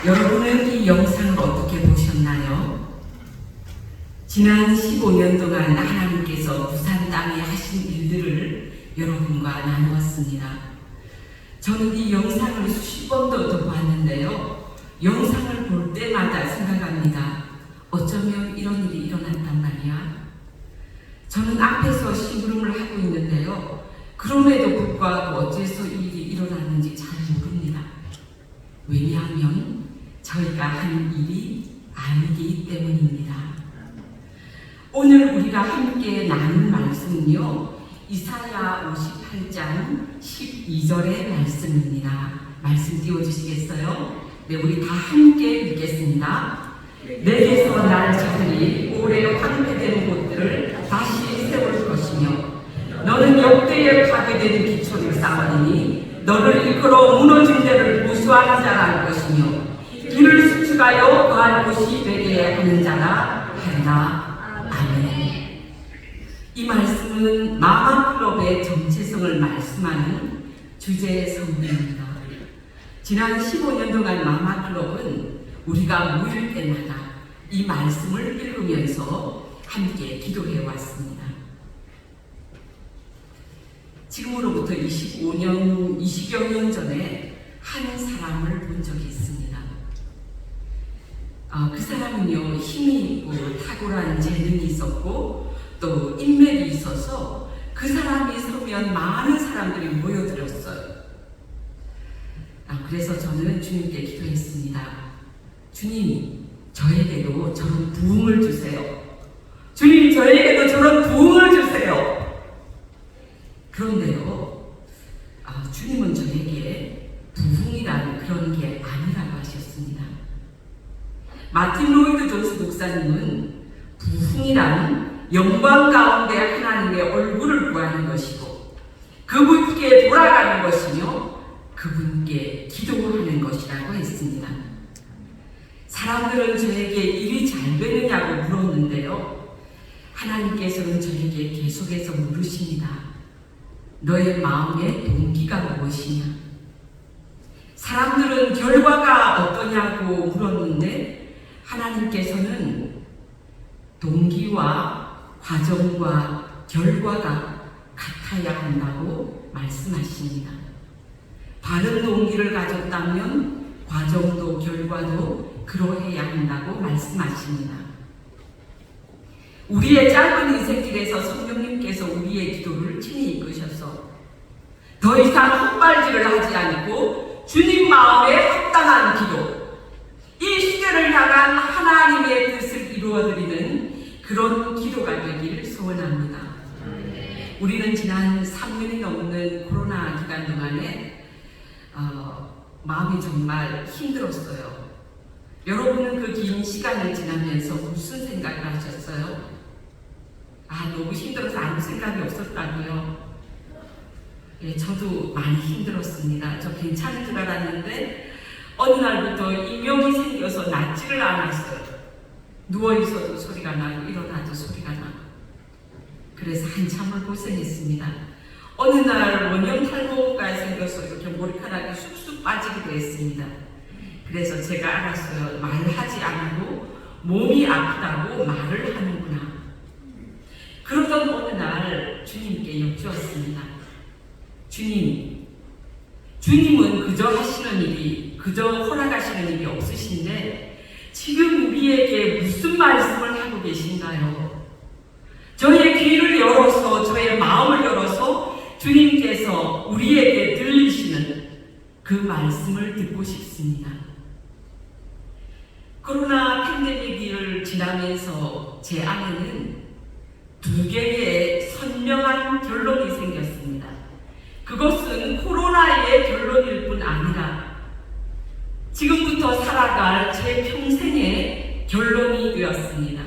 여러분은 이 영상을 어떻게 보셨나요? 지난 15년 동안 하나님께서 부산 땅에 하신 일들을 여러분과 나누었습니다. 저는 이 영상을 수십 번도 더 봤는데요. 영상을 볼 때마다 생각합니다. 어쩌면 이런 일이 일어났단 말이야. 저는 앞에서 심부름을 하고 있는데요. 그럼에도 불구하고 어째서 이 일이 일어났는지 잘 모릅니다. 왜냐하면 저희가 하는 일이 아니기 때문입니다. 오늘 우리가 함께 나눌 말씀은요, 이사야 58장 12절의 말씀입니다. 말씀 띄워주시겠어요? 네, 우리 다 함께 읽겠습니다. 내게서 날 찾으니 오래 황폐된 곳들을 다시 세울 것이며 너는 역대에 파괴된 기초를 쌓으니 너를 이끌어 무너진 데를 보수하는 자라 할 것이며 길을 수축하여 거할 곳이 되게 하는 자라 하리라. 아멘. 이 말씀은 마마클럽의 정체성을 말씀하는 주제의 성경입니다. 지난 15년 동안 마마클럽은 우리가 모일 때마다 이 말씀을 읽으면서 함께 기도해 왔습니다. 지금으로부터 20여 년 전에 한 사람을 본 적이 있습니다. 그 사람은요, 힘이 있고 탁월한 재능이 있었고 또 인맥이 있어서 그 사람이 서면 많은 사람들이 모여들었어요. 그래서 저는 주님께 기도했습니다. 주님, 저에게도 저런 부흥을 주세요. 주님, 저에게도 저런 부흥을 주세요. 그런데요, 주님은 저에게 부흥이라는 그런 게 아니라고 하셨습니다. 마틴 로이드 존스 목사님은 부흥이란 영광 가운데 하나님의 얼굴을 구하는 것이고 그분께 돌아가는 것이며 그분께 기도하는 것이라고 했습니다. 사람들은 저에게 일이 잘 되느냐고 물었는데요, 하나님께서는 저에게 계속해서 물으십니다. 너의 마음의 동기가 무엇이냐? 사람들은 결과가 어떠냐고 물었는데 하나님께서는 동기와 과정과 결과가 같아야 한다고 말씀하십니다. 바른 동기를 가졌다면 과정도 결과도 그러해야 한다고 말씀하십니다. 우리의 짧은 인생길에서 성령님께서 우리의 기도를 친히 이끄셔서 더 이상 헛발질을 하지 않고 주님 마음에 합당한 기도, 이 시대를 향한 하나님의 뜻을 이루어드리는 그런 기도가 되기를 소원합니다. 우리는 지난 3년이 넘는 코로나 기간 동안에 마음이 정말 힘들었어요. 여러분은 그 긴 시간을 지나면서 무슨 생각을 하셨어요? 너무 힘들어서 아무 생각이 없었다고요? 예, 저도 많이 힘들었습니다. 저 괜찮은 줄 알았는데 어느 날부터 이명이 생겨서 낫지를 않았어요. 누워있어도 소리가 나고 일어나도 소리가 나고. 그래서 한참을 고생했습니다. 어느 날 원형 탈모가 생겨서 이렇게 머리카락이 쑥쑥 빠지기도 했습니다. 그래서 제가 알았어요. 말하지 않아도 몸이 아프다고 말을 하는구나. 그러던 어느 날 주님께 여쭈었습니다. 주님은 그저 하시는 일이, 그저 허락하시는 일이 없으신데 지금 우리에게 무슨 말씀을 하고 계신가요? 저의 귀를 열어서, 저의 마음을 열어서 주님께서 우리에게 들리시는 그 말씀을 듣고 싶습니다. 코로나 팬데믹을 지나면서 제 안에는 두 개의 선명한 결론이 생겼습니다. 그것은 코로나의 결론일 뿐 아니라 지금부터 살아갈 제 평생의 결론이 되었습니다.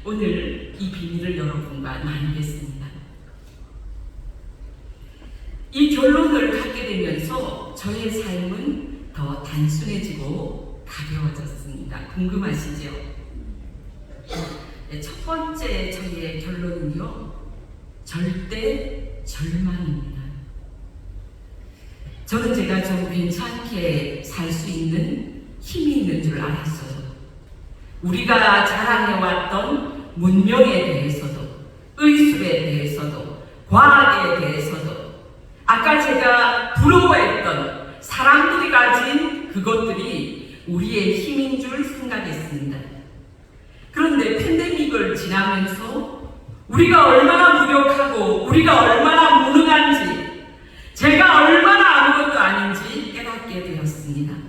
오늘 이 비밀을 여러분과 나누겠습니다. 이 결론을 갖게 되면서 저의 삶은 더 단순해지고 가벼워졌습니다. 궁금하시죠? 첫 번째 저희의 결론은요, 절대 절망입니다. 저는 제가 좀 괜찮게 살 수 있는 힘이 있는 줄 알았어요. 우리가 자랑해왔던 문명에 대해서도, 의술에 대해서도, 과학에 대해서도, 아까 제가 부러워했던 사람들이 가진 그것들이 우리의 힘인 줄 생각했습니다. 그런데 팬데믹을 지나면서 우리가 얼마나 무력하고 우리가 얼마나 무능한지, 제가 얼마나 아무것도 아닌지 깨닫게 되었습니다.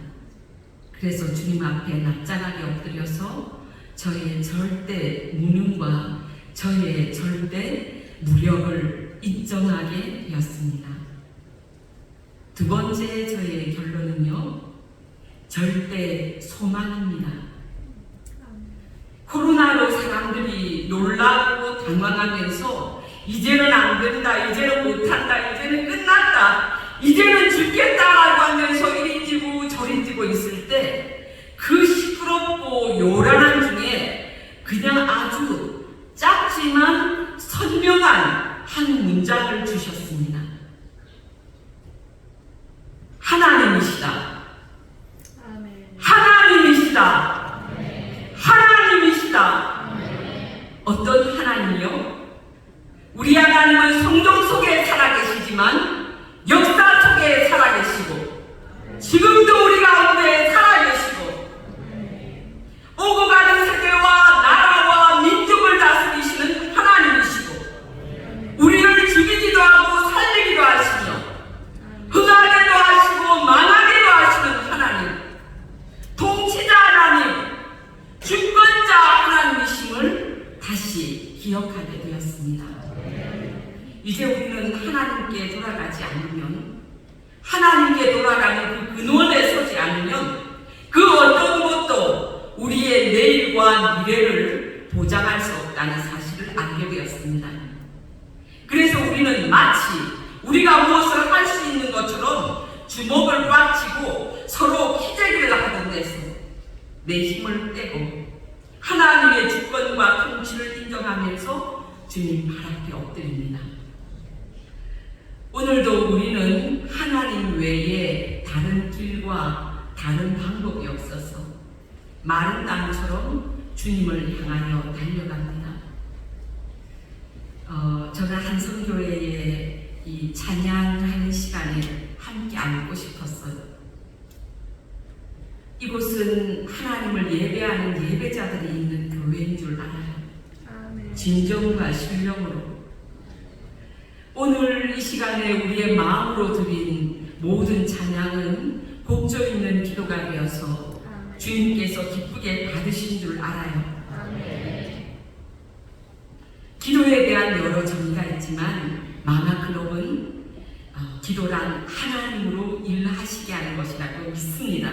그래서 주님 앞에 납작하게 엎드려서 저의 절대 무능과 저의 절대 무력을 인정하게 되었습니다. 두 번째 저의 결론은요, 절대 소망입니다. 코로나로 사람들이 놀라고 당황하면서 이제는 안 된다, 이제는 못한다, 이제는 끝났다, 이제는 죽겠다라고 하면서 이리 뛰고 저리 뛰고 있을 때 그 시끄럽고 요란한 중에 그냥 아주 짧지만 선명한 한 문장을 주셨습니다. 하나님이시다. 하나님이시다. 하나님이시다. 어떤 하나님이요? 우리 하나님은 성경 속에 살아계시지만 역사 속에 살아계시고 지금도 우리 가운데 살아계시고 오고 가는 세대와 나라와 민족을 다스리시는 하나님이시고 우리를 죽이기도 하고 살리기도 하시며 흥하게도 하시고 망하게도 하시는 하나님, 통치자 하나님, 주권자 하나님이심을 다시 기억하게 되었습니다. 이제 우리는 하나님께 돌아가지 않으면, 하나님께 돌아가는 그 근원에 서지 않으면 그 어떤 것도 우리의 내일과 미래를 보장할 수 없다는 사실을 알게 되었습니다. 그래서 우리는 마치 우리가 무엇을 할 수 있는 것처럼 주먹을 꽉 쥐고 서로 키재기를 하던 데서 내 힘을 빼고 하나님의 주권과 통치를 인정하면서 주님 발 앞에 엎드립니다. 오늘도 우리는 하나님 외에 다른 길과 다른 방법이 없어서 마른 땅처럼 주님을 향하여 달려갑니다. 저는 한성교회에 이 찬양하는 시간에 함께 앉고 싶었어요. 이곳은 하나님을 예배하는 예배자들이 있는 교회인 줄 알아요. 진정과 신령으로. 오늘 이 시간에 우리의 마음으로 드린 모든 찬양은 곡조 있는 기도가 되어서 주님께서 기쁘게 받으신 줄 알아요. 기도에 대한 여러 정의가 있지만 마마클럽은 기도란 하나님으로 일하시게 하는 것이라고 믿습니다.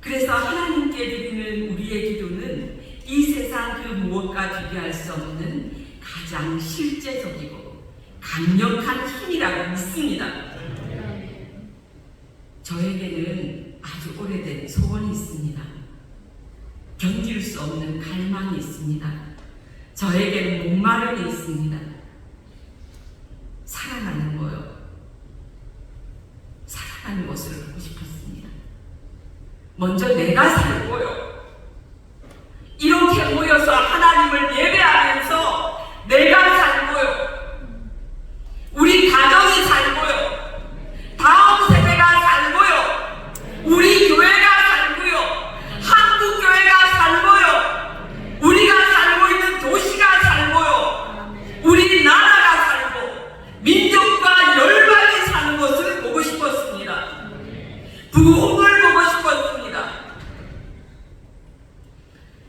그래서 하나님께 드리는 우리의 기도는 이 세상 그 무엇과 비교할 수 없는 가장 실제적이고 강력한 힘이라고 믿습니다. 저에게는 아주 오래된 소원이 있습니다. 견딜 수 없는 갈망이 있습니다. 저에게는 목마름이 있습니다. 사랑하는 거요. 사랑하는 것을 하고 싶었습니다. 먼저 내가 살고요. 이렇게 모여서 하나님을 예배하면서 내가 살고요. 우리 가정이 살고요. 다음 세대가 살고요. 우리 교회가 살고요. 한국 교회가 살고요. 우리가 살고 있는 도시가 살고요. 우리 나라가 살고 민족과 열방이 사는 것을 보고 싶었습니다. 부흥을 보고 싶었습니다.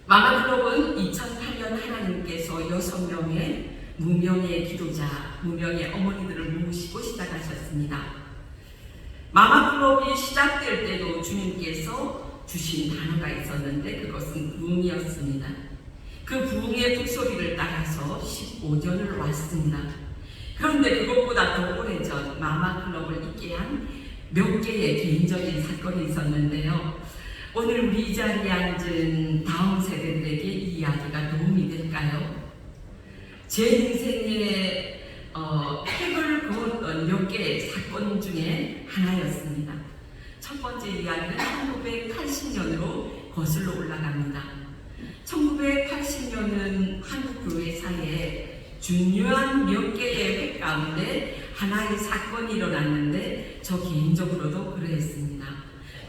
마마클럽은 2008년 하나님께서 6명의 무명의 기도자, 무명의 어머니들을 모으시고 시작하셨습니다. 마마클럽이 시작될 때도 주님께서 주신 단어가 있었는데 그것은 부흥이었습니다. 그 부흥의 북소리를 따라서 15년을 왔습니다. 그런데 그것보다 더 오래전 마마클럽을 있게 한 몇 개의 개인적인 사건이 있었는데요. 오늘 우리 이 자리에 앉은 다음 세대들에게 이 이야기가 도움이 될까요? 제 인생에 획을 그었던 몇 개의 사건 중에 하나였습니다. 첫 번째 이야기는 1980년으로 거슬러 올라갑니다. 1980년은 한국 교회사에 중요한 몇 개의 획 가운데 하나의 사건이 일어났는데 저 개인적으로도 그러했습니다.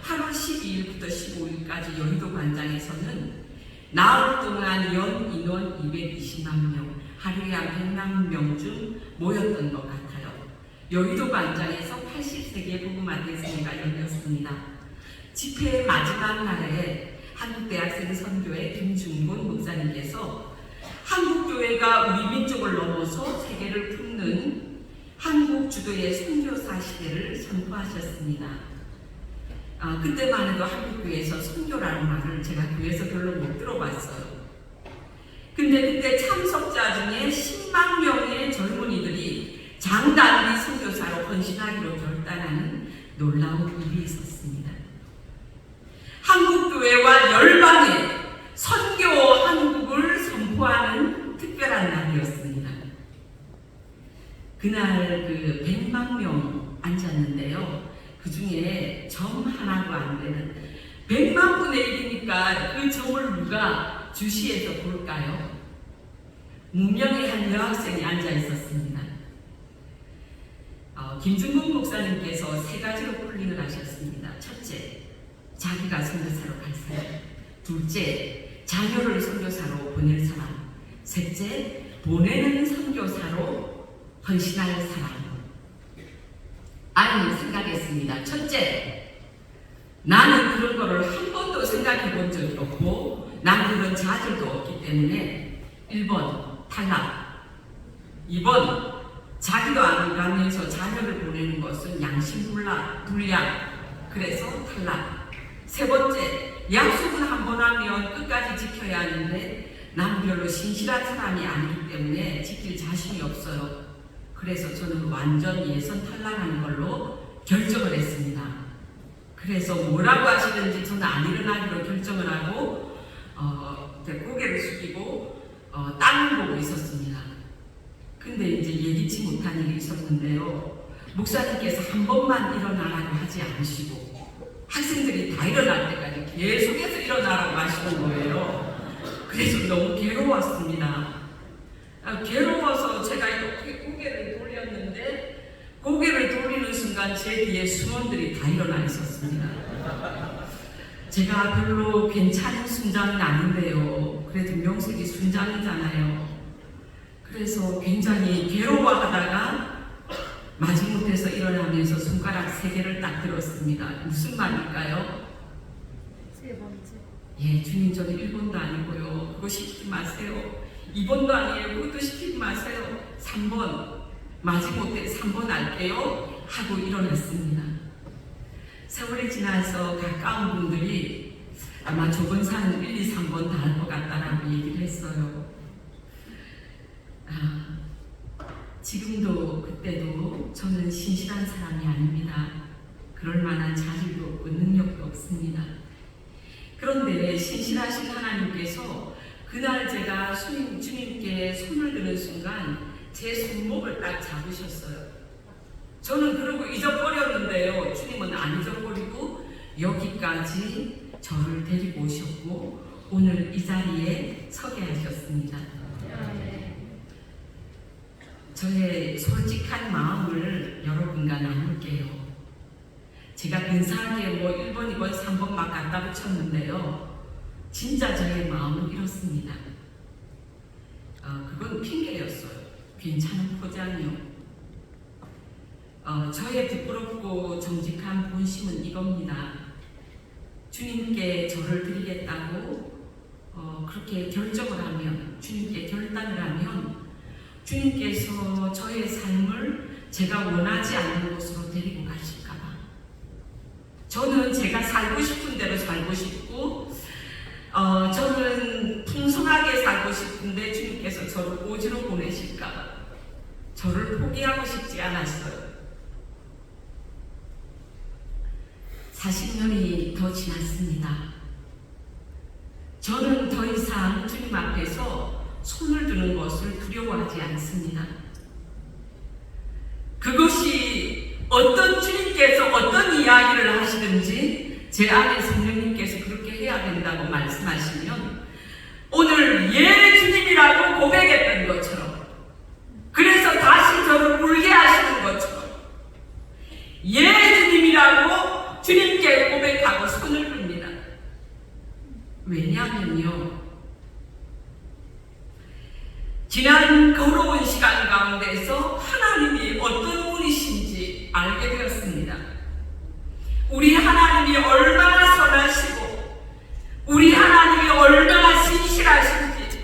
8월 12일부터 15일까지 여의도 관장에서는 나흘 동안 연 인원 220만 명, 하루에 한 100만 명 중 모였던 것 같아요. 여의도 관장에서 80세기의 복음화 대회가 열렸습니다. 집회의 마지막 날에 한국대학생 선교회 김중곤 목사님께서 한국교회가 우리 민족을 넘어서 세계를 품는 한국 주도의 선교사 시대를 선포하셨습니다. 그때만 해도 한국교회에서 선교라는 말을 제가 교회에서 별로 못 들어봤어요. 근데 그때 참석자 중에 10만 명의 젊은이들이 장단기 선교사로 헌신하기로 결단하는 놀라운 일이 있었습니다. 한국교회와 열방의 선교 한국을 선포하는 특별한 날이었습니다. 그날 100만 명 앉았는데요. 그 중에 점 하나도 안 되는 100만 분의 1이니까 그 점을 누가 주시해서 볼까요? 무명의 한 여학생이 앉아 있었습니다. 김중곤 목사님께서 세 가지로 콜링을 하셨습니다. 첫째, 자기가 선교사로 갈 사람. 둘째, 자녀를 선교사로 보낼 사람. 셋째, 보내는 선교사로 헌신할 사람. 아니, 생각했습니다. 첫째, 나는 그런 거를 한 번도 생각해 본 적이 없고 난 그런 자질도 없기 때문에 1번 탈락, 2번 자기도 안 가면서 자녀를 보내는 것은 양심불량, 그래서 탈락. 세 번째, 약속은 한 번 하면 끝까지 지켜야 하는데 난 별로 신실한 사람이 아니기 때문에 지킬 자신이 없어요. 그래서 저는 완전 예선 탈락하는 걸로 결정을 했습니다. 그래서 뭐라고 하시는지 저는 안 일어나기로 결정을 하고 고개를 숙이고 땅을 보고 있었습니다. 근데 이제 예기치 못한 일이 있었는데요. 목사님께서 한 번만 일어나라고 하지 않으시고 학생들이 다 일어날 때까지 계속해서 일어나라고 하시는 거예요. 그래서 너무 괴로웠습니다. 괴로워서 제가 이렇게 고개를 돌렸는데 고개를 돌리는 순간 제 뒤에 수원들이 다 일어나 있었습니다. 제가 별로 괜찮은 순장은 아닌데요. 그래도 명색이 순장이잖아요. 그래서 굉장히 괴로워하다가 마지못해서 일어나면서 손가락 3개를 딱 들었습니다. 무슨 말일까요? 세 번째. 예, 주님 저는 1번도 아니고요. 그거 시키지 마세요. 2번도 아니에요. 그것도 시키지 마세요. 3번. 마지못해 3번 할게요. 하고 일어났습니다. 세월이 지나서 가까운 분들이 아마 저번 산은 1, 2, 3번 다 할 것 같다라고 얘기를 했어요. 지금도 그때도 저는 신실한 사람이 아닙니다. 그럴 만한 자질도 없고 능력도 없습니다. 그런데 신실하신 하나님께서 그날 제가 주님께 손을 드는 순간 제 손목을 딱 잡으셨어요. 저는 그러고 잊어버렸는데요. 주님은 안 잊어버리고 여기까지 저를 데리고 오셨고 오늘 이 자리에 서게 하셨습니다. 저의 솔직한 마음을 여러분과 나눌게요. 제가 근사하게 1번, 2번, 3번 막 갖다 붙였는데요. 진짜 저의 마음은 이렇습니다. 그건 핑계였어요. 괜찮은 포장이요. 저의 부끄럽고 정직한 본심은 이겁니다. 주님께 저를 드리겠다고 그렇게 결정을 하면, 주님께 결단을 하면 주님께서 저의 삶을 제가 원하지 않는 곳으로 데리고 가실까봐. 저는 제가 살고 싶은 대로 살고 싶고 저는 풍성하게 살고 싶은데 주님께서 저를 오지로 보내실까봐 저를 포기하고 싶지 않았어요. 40년이 더 지났습니다. 저는 더 이상 주님 앞에서 손을 드는 것을 두려워하지 않습니다. 그것이 어떤 주님께서 어떤 이야기를 하시든 하시든지 제 안에 성령님께서 그렇게 해야 된다고 말씀하시면 오늘 예 주님이라고 고백했던 것처럼 그래서 다시 저를 울게 하시는 것처럼 예 주님이라고 주님께 고백하고 손을 듭니다. 왜냐하면요, 지난 걸어온 시간 가운데서 하나님이 어떤 분이신지 알게 되었습니다. 우리 하나님이 얼마나 선하시고 우리 하나님이 얼마나 신실하신지,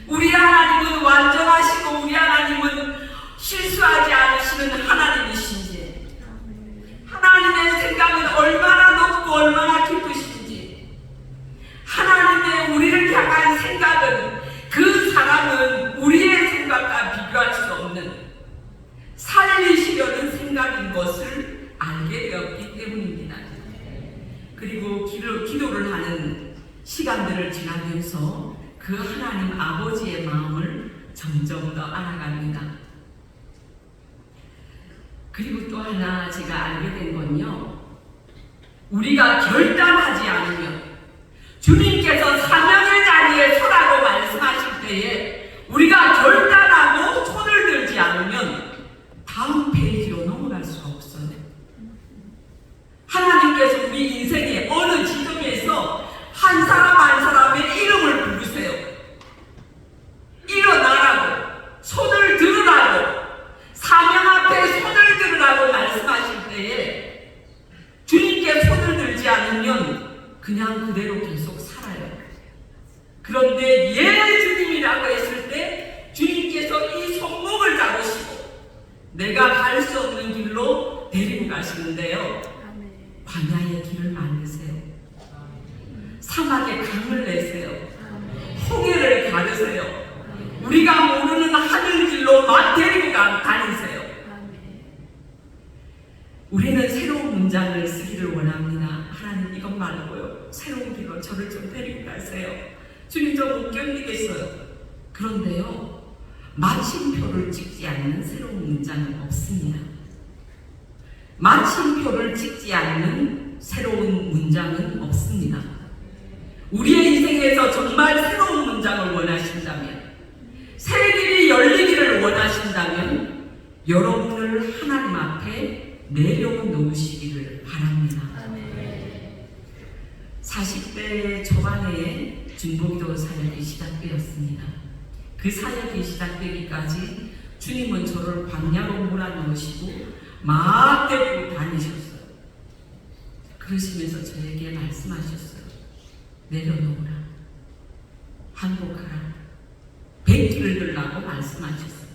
우리 하나님은 완전하시고 우리 하나님은 실수하지 않으시는 하나님이신지, 하나님의 생각은 얼마나 높고 얼마나 깊으신지, 하나님의 우리를 향한 생각은 그 사람은 우리의 생각과 비교할 수 없는 살리시려는 생각인 것을 알게 되었기 때문입니다. 그리고 기도를 하는 시간들을 지나면서 그 하나님 아버지의 마음을 점점 더 알아갑니다. 그리고 또 하나 제가 알게 된 건요, 우리가 결단하지 않으면 주님께서 사명의 자리에 서라고 말씀하실 때에 우리가 결단하고 손을 들지 않으면 다음 페이지로 넘어갈 수가 없어요. 하나님께서 우리 인생의 어느 지점에서 한 사람 한 사람의 이름을 부르세요. 일어나라고, 손을 들으라고, 사명 앞에 손을 들으라고 말씀하실 때에 주님께 손을 들지 않으면 그냥 그대로 계속 살아요. 그런데 예 주님이라고 했을 때 주님께서 이 손목을 잡으시고 내가 갈 수 없는 길로 데리고 가시는데요, 광야의 길을 만드세요. 사막에 강을 내세요. 홍해를 가르세요. 우리가 모르는 하늘길로 데리고 다니세요. 우리는 새로운 문장을 쓰기를 원합니다. 하나님 이것 말고요, 새로운 길로 저를 좀 데리고 가세요. 주님 저 못 견디겠어요. 그런데요, 마침표를 찍지 않는 새로운 문장은 없습니다. 마침표를 찍지 않는 새로운 문장은 없습니다. 우리의 인생에서 정말 새로운 문장을 원하신다면, 새 길이 열리기를 원하신다면 여러분을 하나님 앞에 내려놓으시기를 바랍니다. 40대 초반에 중보기도 사역이 시작되었습니다. 그 사역이 시작되기까지 주님은 저를 광야로 몰아넣으시고 막 데리고 다니셨어요. 그러시면서 저에게 말씀하셨어요. 내려놓으라, 항복하라, 백기를 들라고 말씀하셨어요.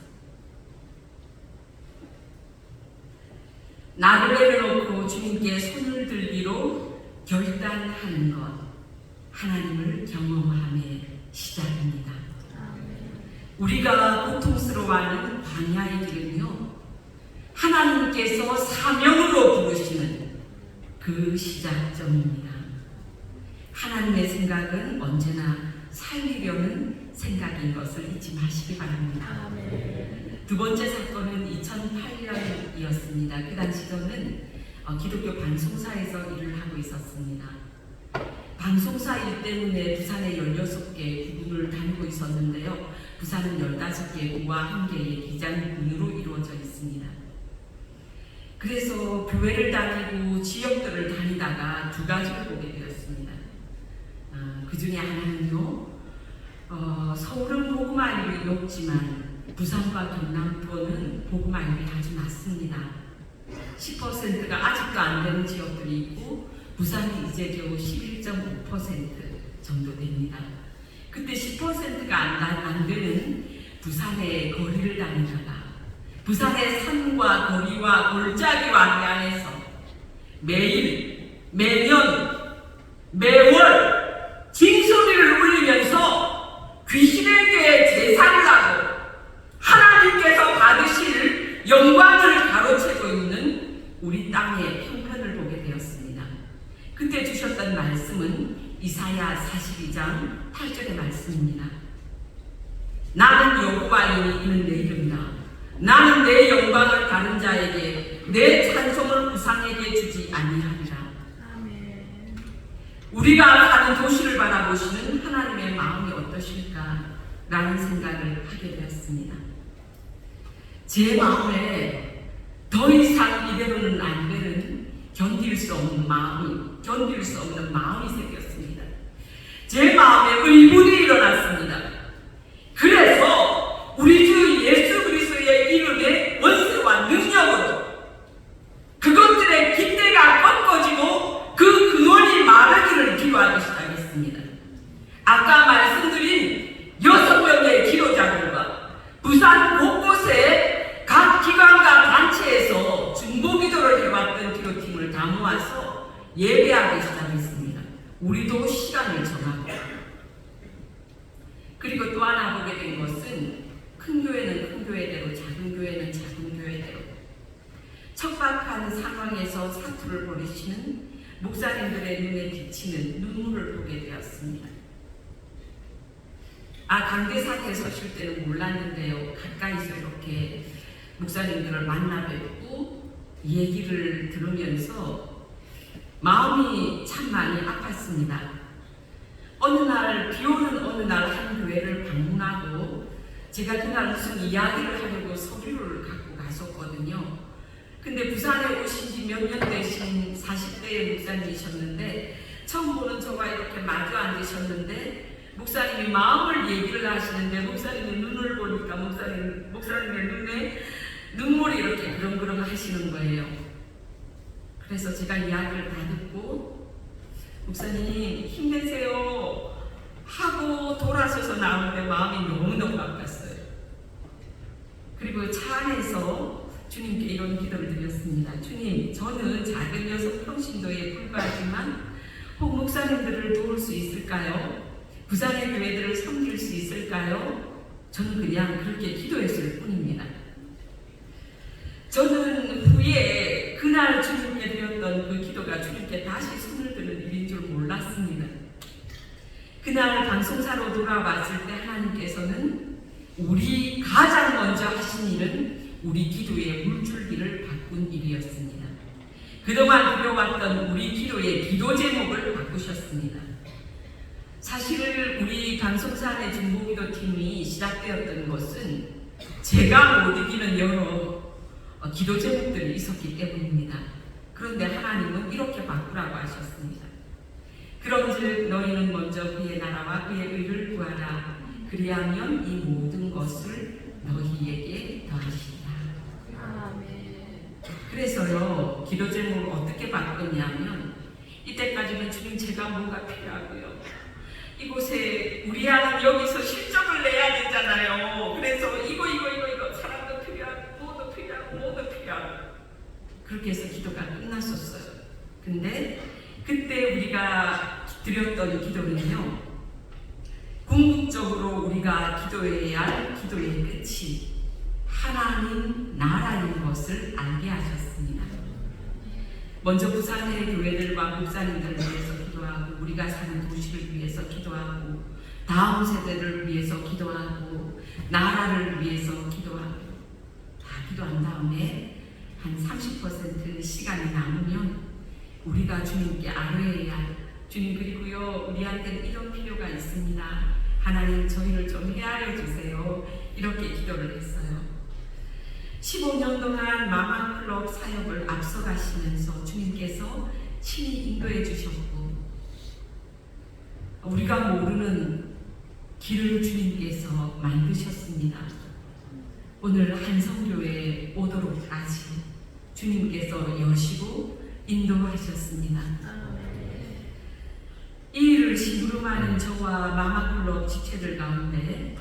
나를 내려놓고 주님께 손을 들기로 결단하는 것, 하나님을 경험함의 시작입니다. 우리가 고통스러워하는 광야의 길은요, 하나님께서 사명으로 부르시는 그 시작점입니다. 하나님의 생각은 언제나 살리려는 생각인 것을 잊지 마시기 바랍니다. 두 번째 사건은 2008년이었습니다. 그 당시 저는 기독교 방송사에서 일을 하고 있었습니다. 방송사 일 때문에 부산에 16개 부군을 다니고 있었는데요. 부산은 15개 구와 1개의 기장군으로 이루어져 있습니다. 그래서 교회를 다니고 지역들을 다니다가 두 가지를 보게 되었습니다. 그 중에 하나는요, 서울은 복음화율이 높지만 부산과 경남도는 복음화율이 아주 낮습니다. 10%가 아직도 안 되는 지역들이 있고 부산이 이제 겨우 11.5% 정도 됩니다. 그때 10%가 안 되는 부산의 거리를 다니다가 부산의 산과 거리와 골짜기와 안에서 매일, 매년, 매월 징소리를 울리면서 귀신에게 제사를 하고 하나님께서 받으실 영광을 가로채고 있는 우리 땅의 형편을 보게 되었습니다. 그때 주셨던 말씀은 이사야 42장 8절의 말씀입니다. 나는 여호와이니 이는 내 이름이라. 나는 내 영광을 다른 자에게 내 찬송을 우상에게 주지 아니하리라. 우리가 사는 도시를 바라보시는 하나님의 마음이 어떠실까라는 생각을 하게 되었습니다. 제 마음에 더 이상 이대로는 안 되는 견딜 수 없는 마음이 생겼습니다. 제 마음에 의문이 일어났습니다. 그래서 우리 주 예수 그리스도의 이름의 원세와 능력으로 그것들의 깃대가 꺾어지고 그 근원이 마르기를 기도하기 시작했습니다. 아까 말씀드린 6명의 기도자들과 부산 곳곳에 각 기관과 단체에서 중보기도를 해왔던 기도팀을 다 모아서 예배하기 시작했습니다. 우리도 시간을 정하고, 그리고 또 하나 보게 된 것은 큰 교회는 큰 교회대로, 작은 교회는 작은 교회대로 척박한 상황에서 사투를 벌이시는 목사님들의 눈에 비치는 눈물을 보게 되었습니다. 강대상에 서실 때는 몰랐는데요, 가까이서 이렇게 목사님들을 만나 뵙고 얘기를 들으면서 마음이 참 많이 아팠습니다. 비 오는 어느 날 한 교회를 방문하고 제가 그날 무슨 이야기를 하려고 서류를 갖고 갔었거든요. 근데 부산에 오신 지 몇 년 되신 40대의 목사님이셨는데 처음 보는 저와 이렇게 마주 앉으셨는데 목사님이 마음을 얘기를 하시는데 목사님의 눈을 보니까 목사님의 눈에 눈물이 이렇게 그렁그렁 하시는 거예요. 그래서 제가 이야기를 다 듣고 목사님 힘내세요 하고 돌아서서 나오는데 마음이 너무너무 아팠어요. 그리고 차 안에서 주님께 이런 기도를 드렸습니다. 주님, 저는 작은 여성 평신도에 불과하지만 혹 목사님들을 도울 수 있을까요? 부산의 교회들을 섬길 수 있을까요? 저는 그냥 그렇게 기도했을 뿐입니다. 저는 후에 그날 주님께 드렸던 그 기도가 주님께 다시 손을 드는 일인 줄 몰랐습니다. 그날 방송사로 돌아왔을 때 하나님께서는 우리 가장 먼저 하신 일은 우리 기도의 물줄기를 바꾼 일이었습니다. 그동안 드려왔던 우리 기도의 기도 제목을 바꾸셨습니다. 사실 우리 방송산의 중보기도팀이 시작되었던 것은 제가 못 이기는 여러 기도 제목들이 있었기 때문입니다. 그런데 하나님은 이렇게 바꾸라고 하셨습니다. 그런즉 너희는 먼저 그의 나라와 그의 의를 구하라. 그리하면 이 모든 것을 너희에게 더하시리라. 그래서요, 기도 제목을 어떻게 바꿨냐면 이때까지는 주님 제가 뭐가 필요하고요, 이곳에 우리 아는 여기서 실적을 내야 되잖아요. 그래서 이거 사람도 필요하고 뭐도 필요하고 그렇게 해서 기도가 끝났었어요. 근데 그때 우리가 드렸던 기도는요, 궁극적으로 우리가 기도해야 할 기도의 끝이 하나님 나라인 것을 알게 하셨습니다. 먼저 부산의 교회들과 목사님들을 위해서 기도하고, 우리가 사는 도시를 위해서 기도하고, 다음 세대를 위해서 기도하고, 나라를 위해서 기도하고, 다 기도한 다음에 한 30% 시간이 남으면 우리가 주님께 아뢰어야 할, 주님 그리고요 우리한테는 이런 필요가 있습니다. 하나님 저희를 좀 헤아려 주세요. 이렇게 기도를 했어요. 15년 동안 마마클럽 사역을 앞서가시면서 주님께서 친히 인도해 주셨고, 우리가 모르는 길을 주님께서 만드셨습니다. 오늘 한성교회에 오도록까지 주님께서 여시고 인도하셨습니다. 이 일을 심부름하는 저와 마마클럽 지체들 가운데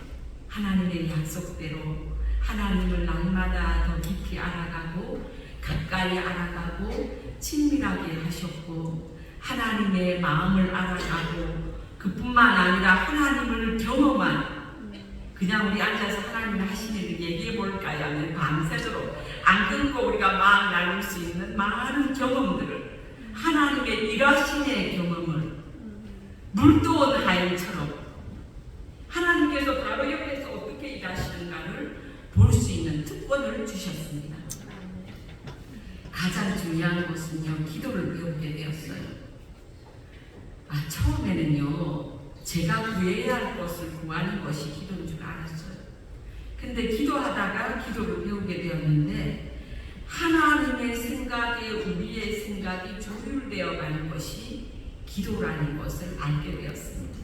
하나님의 약속대로 하나님을 날마다 더 깊이 알아가고 가까이 알아가고 친밀하게 하셨고, 하나님의 마음을 알아가고, 그뿐만 아니라 하나님을 경험한, 그냥 우리 앉아서 하나님이 하신 일을 얘기해 볼까요? 하면 밤새도록 안 끊고 우리가 마음 나눌 수 있는 많은 경험들을, 하나님의 일하심의 경험을 물도원 하인처럼 하나님께서 바로 옆에서 어떻게 일하시는가를 볼 수 있는 특권을 주셨습니다. 가장 중요한 것은요, 기도를 배우게 되었어요. 제가 구해야 할 것을 구하는 것이 기도인 줄 알았어요. 근데 기도하다가 기도를 배우게 되었는데 하나님의 생각에 우리의 생각이 조율되어 가는 것이 기도라는 것을 알게 되었습니다.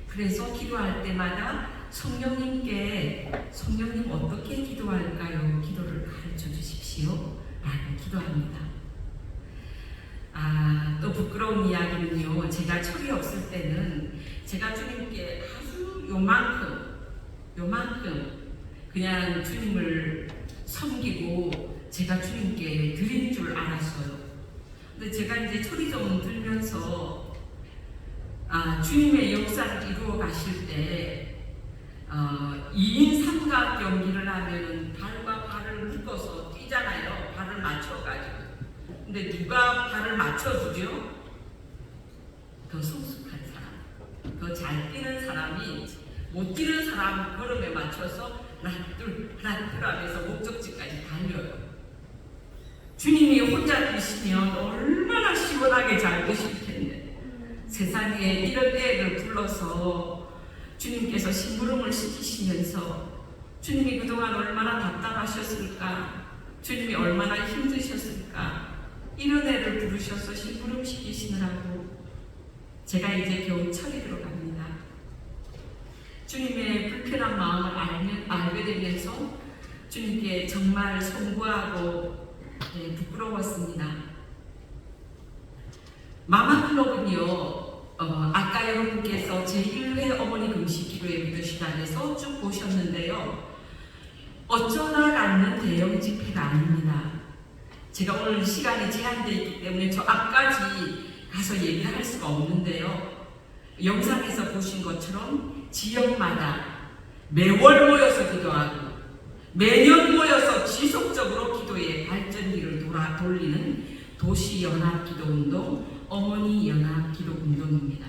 그래서 기도할 때마다 성령님께 성령님 어떻게 기도할까요? 기도를 가르쳐 주십시오. 라고 기도합니다. 또 부끄러운 이야기는요. 제가 철이 없을 때는 제가 주님께 아주 요만큼 그냥 주님을 섬기고 제가 주님께 드린 줄 알았어요. 근데 제가 이제 철이 좀 들면서 주님의 역사를 이루어 가실 때 2인 삼각 경기를 하면은 발과 발을 묶어서 뛰잖아요. 발을 맞춰가지고. 근데 누가 발을 맞춰주죠? 더 성숙한 사람, 더 잘 뛰는 사람이 못 뛰는 사람 걸음에 맞춰서 하나 둘 하면서 목적지까지 달려요. 주님이 혼자 뛰시면 얼마나 시원하게 잘 뛰실 텐데 세상에 이런 애를 불러서 주님께서 심부름을 시키시면서 주님이 그동안 얼마나 답답하셨을까, 주님이 얼마나 힘드셨을까, 이런 애를 부르셔서 심부름 시키시느라고 제가 이제 겨우 철이 들어갑니다. 주님의 불편한 마음을 알게 되면서 주님께 정말 송구하고 부끄러웠습니다. 마마클럽은요, 아까 여러분께서 제1회 어머니 금식 기도에 믿으시다 해서 쭉 보셨는데요. 어쩌나 않는 대형 집회가 아닙니다. 제가 오늘 시간이 제한되어 있기 때문에 저 앞까지 가서 얘기를 할 수가 없는데요. 영상에서 보신 것처럼 지역마다 매월 모여서 기도하고 매년 모여서 지속적으로 기도의 발전기를 돌리는 도시연합기도운동, 어머니연합기도운동입니다.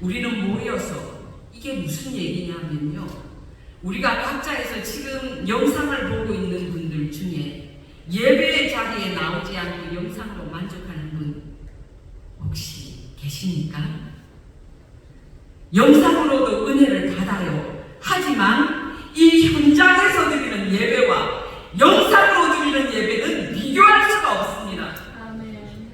우리는 모여서 이게 무슨 얘기냐면요. 우리가 각자에서 지금 영상을 보고 있는 분들 중에 예배의 자리에 나오지 않고 영상으로 만족하는 분 혹시 계십니까? 영상으로도 은혜를 받아요. 하지만 이 현장에서 드리는 예배와 영상으로 드리는 예배는 비교할 수가 없습니다. 아멘.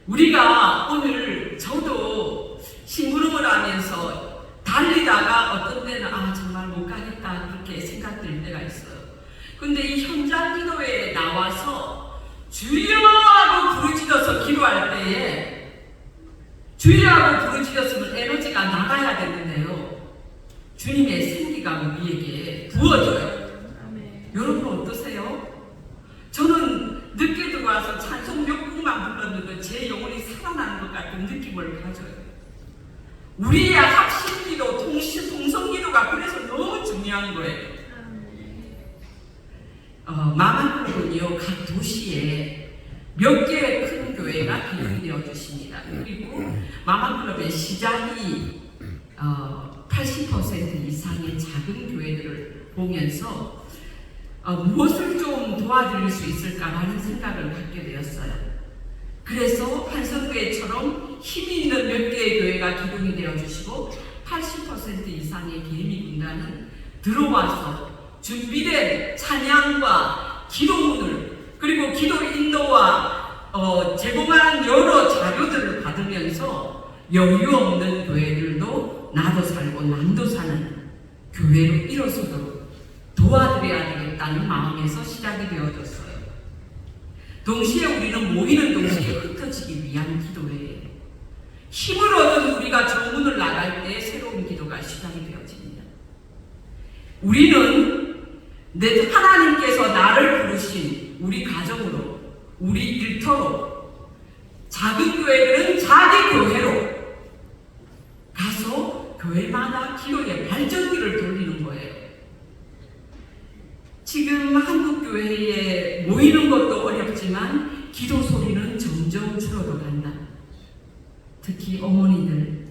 우리가 오늘 저도 심부름을 하면서 달리다가 어떤 때는 정말 못 가겠다 그렇게 생각될 때가 있어요. 근데 이 현장 기도에 나와서 주여 하고 부르짖어서 기도할 때에 주여 하고 부르짖었으면 에너지가 나가야 되는데요. 주님의 생기가 우리에게 부어져요. 아멘. 여러분 어떠세요? 저는 늦게 들어와서 찬송 몇 곡만 불렀는데 제 영혼이 살아나는 것 같은 느낌을 가져요. 우리의 합심기도, 동성기도가 그래서 너무 중요한 거예요. 마마클럽은요, 각 도시에 몇 개의 큰 교회가 기능이 되어 주십니다. 그리고 마마클럽의 시작이 80% 이상의 작은 교회들을 보면서 무엇을 좀 도와드릴 수 있을까라는 생각을 갖게 되었어요. 그래서 한성교회처럼 힘이 있는 몇 개의 교회가 기둥이 되어 주시고 80% 이상의 개미 군단은 들어와서 준비된 찬양과 기도문을 그리고 기도 인도와 제공한 여러 자료들을 받으면서 여유 없는 교회들도 나도 살고 남도 사는 교회로 일어서도록 도와드려야 되겠다는 마음에서 시작이 되어졌어요. 동시에 우리는 모이는 동시에 흩어지기 위한 기도예요. 힘을 얻은 우리가 정문을 나갈 때 새로운 기도가 시작이 되어집니다. 우리는 하나님께서 나를 부르신 우리 가정으로, 우리 일터로, 작은 교회들은 자기 교회로 가서 교회마다 기도의 발전기를 돌리는 거예요. 지금 한국 교회에 모이는 것도 어렵지만 기도 소리는 점점 줄어들어간다. 특히 어머니들,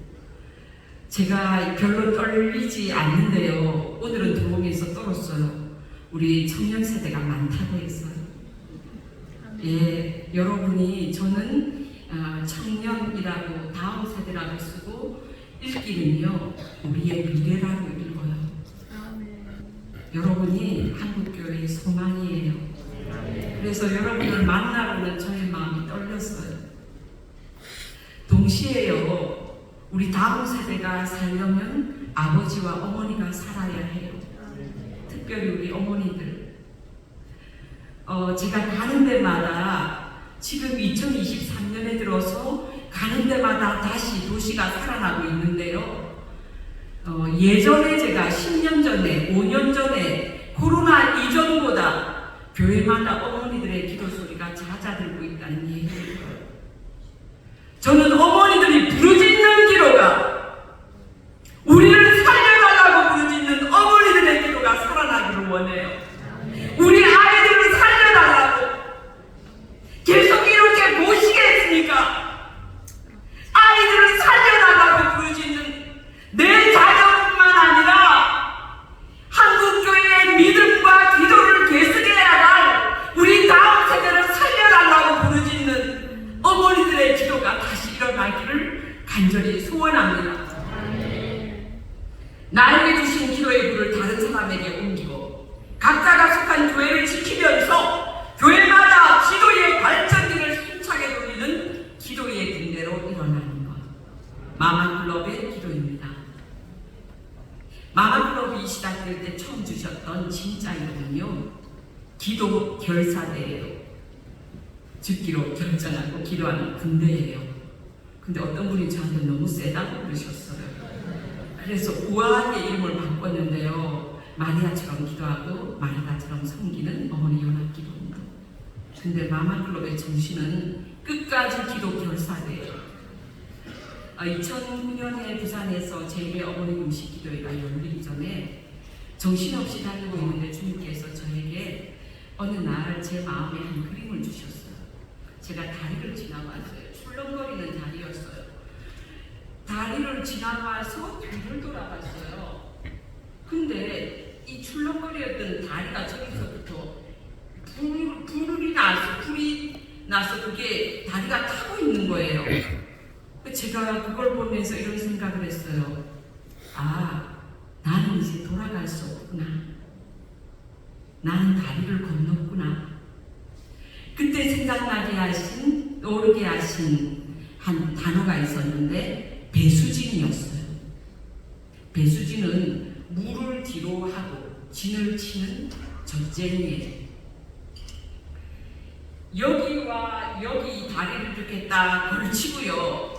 제가 별로 떨리지 않는데요. 오늘은 들어오면서 떨었어요. 우리 청년 세대가 많다고 했어요. 예, 여러분이 저는 청년이라고 다음 세대라고 쓰고 읽기는요 우리의 미래라고 읽어요. 아멘. 여러분이 한국교회의 소망이에요. 그래서 여러분을 만나고는 저의 마음이 떨렸어요. 동시에요 우리 다음 세대가 살려면 아버지와 어머니가 살아야 해요. 특별히 우리 어머니들. 제가 가는 데마다 지금 2023년에 들어서 가는 데마다 다시 도시가 살아나고 있는데요. 예전에 제가 10년 전에, 5년 전에 코로나 이전보다 교회마다 어머니들의 기도 소리가 잦아들고 있다는 얘기예요. 저는 어머니들이 부르짖는 기도가 우리를 살려달라고 부르짖는 어머니들의 기도가 살아나기를 원해요. 우리 아이들을 살려달라고 계속 이렇게 모시겠습니까? 아이들을 살려달라고 부르짖는 내 자녀뿐만 아니라 한국교회의 믿음과 기도를 계승해야 할 우리 다음 세대를 살려달라고 부르짖는 어머니들의 기도가 다시 일어나기를 간절히 소원합니다. 나에게 주신 기도의 불을 다른 사람에게 옮기고 각자가 속한 교회를 지키면서 교회마다 기도의 발전기를 힘차게 돌리는 기도의 군대로 일어나는 것. 마마클럽의 기도입니다. 마마클럽이 시작될 때 처음 주셨던 진짜 이름은요 기도 결사대예요. 죽기로 결정하고 기도하는 군대예요. 근데 어떤 분이 저한테 너무 세다고 그러셨어요. 그래서 우아하게 이름을 바꿨는데요. 마리아처럼 기도하고 마리아처럼 섬기는 어머니 연합기도입니다. 근데 마마클럽의 정신은 끝까지 기도 결사대예요. 2009년에 부산에서 제1회 어머니 음식 기도회가 열리기 전에 정신없이 다니고 있는데 주님께서 저에게 어느 날 제 마음에 한 그림을 주셨어요. 제가 다리를 지나갔어요. 출렁거리는 다리였어요. 다리를 지나가서 뒤를 돌아봤어요. 근데 이 출렁거리였던 다리가 저기서부터 불이 나서 그게 다리가 타고 있는 거예요. 제가 그걸 보면서 이런 생각을 했어요. 아, 나는 이제 돌아갈 수 없구나. 나는 다리를 건넜구나. 그때 생각나게 하신, 떠오르게 하신 한 단어가 있었는데 배수진이었어요. 배수진은 물을 뒤로 하고 진을 치는 젖쟁이에요. 여기와 여기 다리를 이렇게 딱 걸치고요.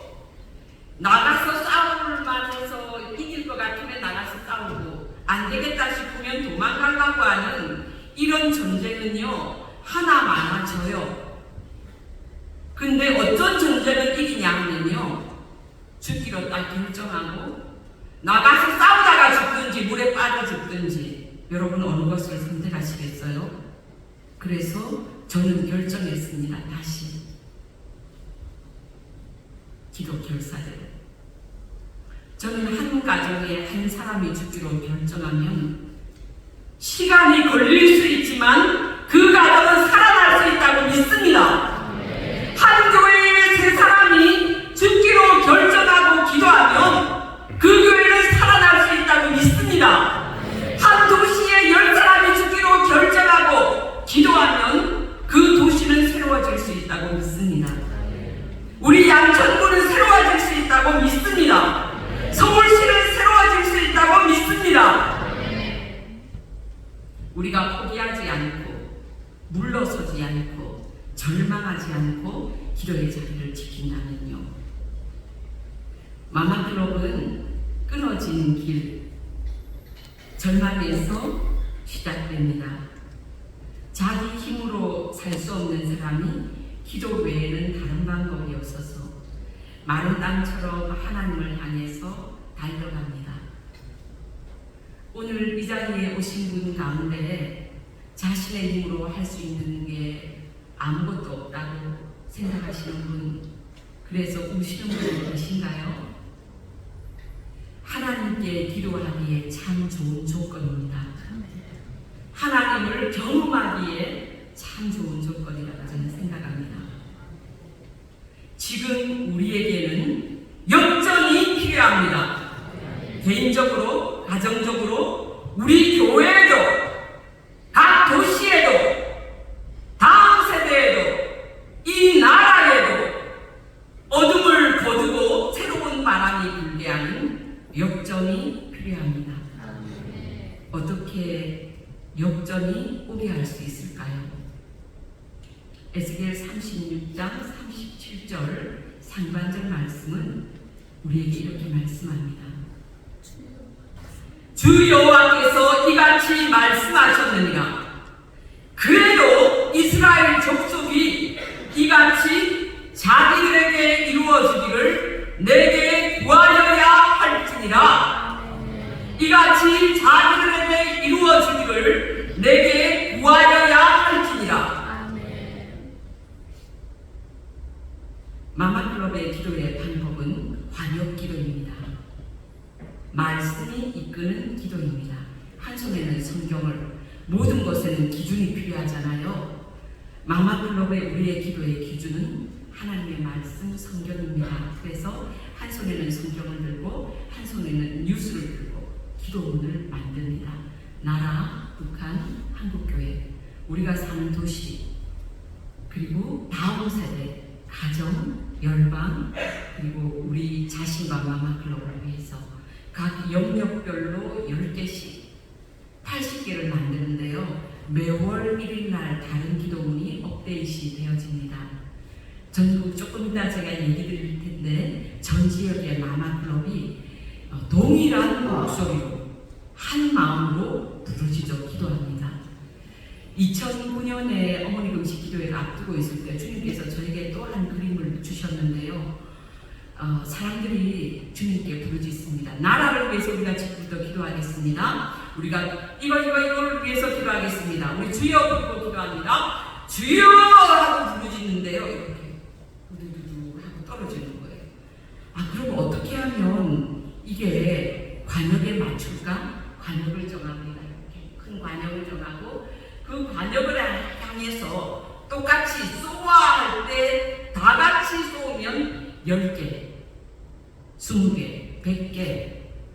나가서 싸울 만해서 이길 것 같으면 나가서 싸우고 안 되겠다 싶으면 도망가려고 하는 이런 전쟁은요 하나 많아져요. 근데 어떤 전쟁을 이기냐 하면요 죽기로 딱 결정하고 나가서 싸우다가 죽든지 물에 빠져 죽든지 여러분 어느 것을 선택하시겠어요? 그래서 저는 결정했습니다. 다시 기도 결사대로 저는 한 가정에 한 사람이 죽기로 결정하면 시간이 걸릴 수 있지만 그 가정은 살아날 수 있다고 믿습니다. 한 교회에 세 사람이 죽기로 결정하고 기도하면 그 교회는 살아날 수 있다고 믿습니다. 한 도시에 10사람이 죽기로 결정하고 기도하면 그 도시는 새로워질 수 있다고 믿습니다. 우리 양천구는 새로워질 수 있다고 믿습니다. 서울시는 새로워질 수 있다고 믿습니다. 우리가 포기하지 않고 물러서지 않고 절망하지 않고 기도의 자리를 지킨다면요. 마마클럽은 끊어진 길, 절망에서 시작됩니다. 자기 힘으로 살 수 없는 사람이 기도 외에는 다른 방법이 없어서 마른 땅처럼 하나님을 향해서 달려갑니다. 오늘 이 자리에 오신 분 가운데 자신의 힘으로 할 수 있는 게 아무것도 없다고 생각하시는 분, 그래서 우시는 분이 계신가요? 하나님께 기도하기에 참 좋은 조건입니다. 하나님을 경험하기에 참 좋은 조건이라고 저는 생각합니다. 지금 우리에게는 역전이 필요합니다. 개인적으로, 가정적으로, 우리 교회에도, 각 도시에도, 다음 세대에도, 이 나라에도 어둠을 거두고 새로운 바람이 불게 하는 역전이 필요합니다. 어떻게 역전이 오게 할 수 있을까요? 에스겔 36장 37절 상반절 말씀은 우리에게 이렇게 말씀합니다. 주 여호와께서 이같이 말씀하셨느니라. 그래도 이스라엘 족속이 이같이 자기들에게 이루어지기를 내게 구하여야 할지니라. 이같이 자기들에게 이루어지기를 내게 구하여야 할지니라. 마마클럽의 기도의 방법은 관역 기도입니다. 말씀이 이끄는 기도입니다. 한 손에는 성경을, 모든 것에는 기준이 필요하잖아요. 마마클럽의 우리의 기도의 기준은 하나님의 말씀, 성경입니다. 그래서 한 손에는 성경을 들고 한 손에는 뉴스를 들고 기도문을 만듭니다. 나라, 북한, 한국교회, 우리가 사는 도시, 그리고 다음 세대, 가정, 열방, 그리고 우리 자신과 마마클럽을 위해서 각 영역별로 10개씩 80개를 만드는데요. 매월 1일 날 다른 기도문이 업데이트 되어집니다. 전국 조금 이따 제가 얘기 드릴 텐데 전 지역의 마마클럽이 동일한 목소리로 한 마음으로 부르짖어 기도합니다. 2009년에 어머니 금식 기도회를 앞두고 있을 때 주님께서 저에게 또 한 그림을 주셨는데요. 사람들이 주님께 부르짖습니다. 나라를 위해서 우리가 지금부터 기도하겠습니다. 우리가 이걸 위해서 기도하겠습니다. 우리 주여 부르고 기도합니다. 주여 하고 부르짖는데요. 이렇게 두두두두 하고 떨어지는 거예요. 그럼 어떻게 하면 이게 관역에 맞출까? 관역을 정합니다. 이렇게 큰 관역을 정하고 그 관역을 향해서 똑같이 쏘아 할 때 다 같이 쏘면 10개, 20개, 100개,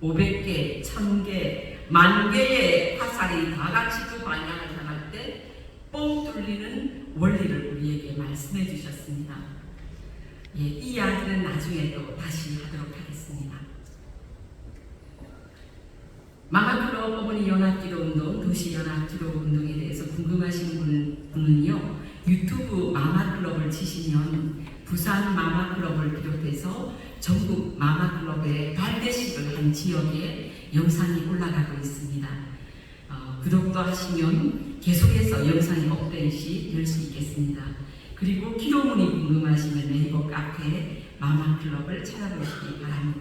500개, 1000개, 10,000개의 화살이 다 같이 그 방향을 향할 때 뻥 뚫리는 원리를 우리에게 말씀해 주셨습니다. 이 이야기는 나중에 또 다시 하도록 하겠습니다. 마마클럽 어머니 연합기도운동, 도시연합기도운동에 대해서 궁금하신 분은요, 유튜브 마마클럽을 치시면 부산 마마클럽을 비롯해서 전국 마마클럽의 발대식을 한 지역에 영상이 올라가고 있습니다. 구독도 하시면 계속해서 영상이 업데이트 될 수 있겠습니다. 그리고 기도문이 궁금하시면 네이버 카페 마마클럽을 찾아보시기 바랍니다.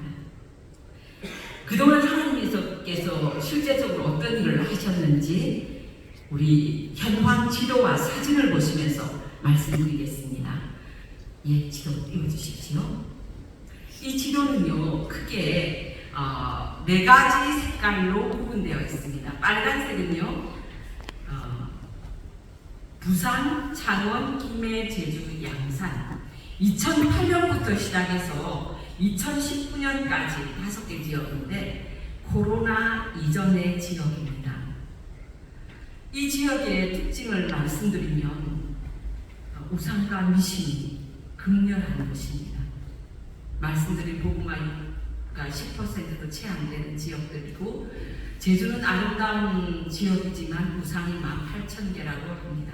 그동안 하나님께서 실제적으로 어떤 일을 하셨는지 우리 현황 지도와 사진을 보시면서 말씀드리겠습니다. 지도 띄워주십시오. 이 지도는요, 크게 4가지 색깔로 구분되어 있습니다. 빨간색은요, 부산, 창원, 김해, 제주, 양산 2008년부터 시작해서 2019년까지 5개 지역인데 코로나 이전의 지역입니다. 이 지역의 특징을 말씀드리면 우상과 미신이 극렬한 곳입니다. 말씀드린 복음화가 10%도 채 안 되는 지역들이고 제주는 아름다운 지역이지만 우상이 18,000개라고 합니다.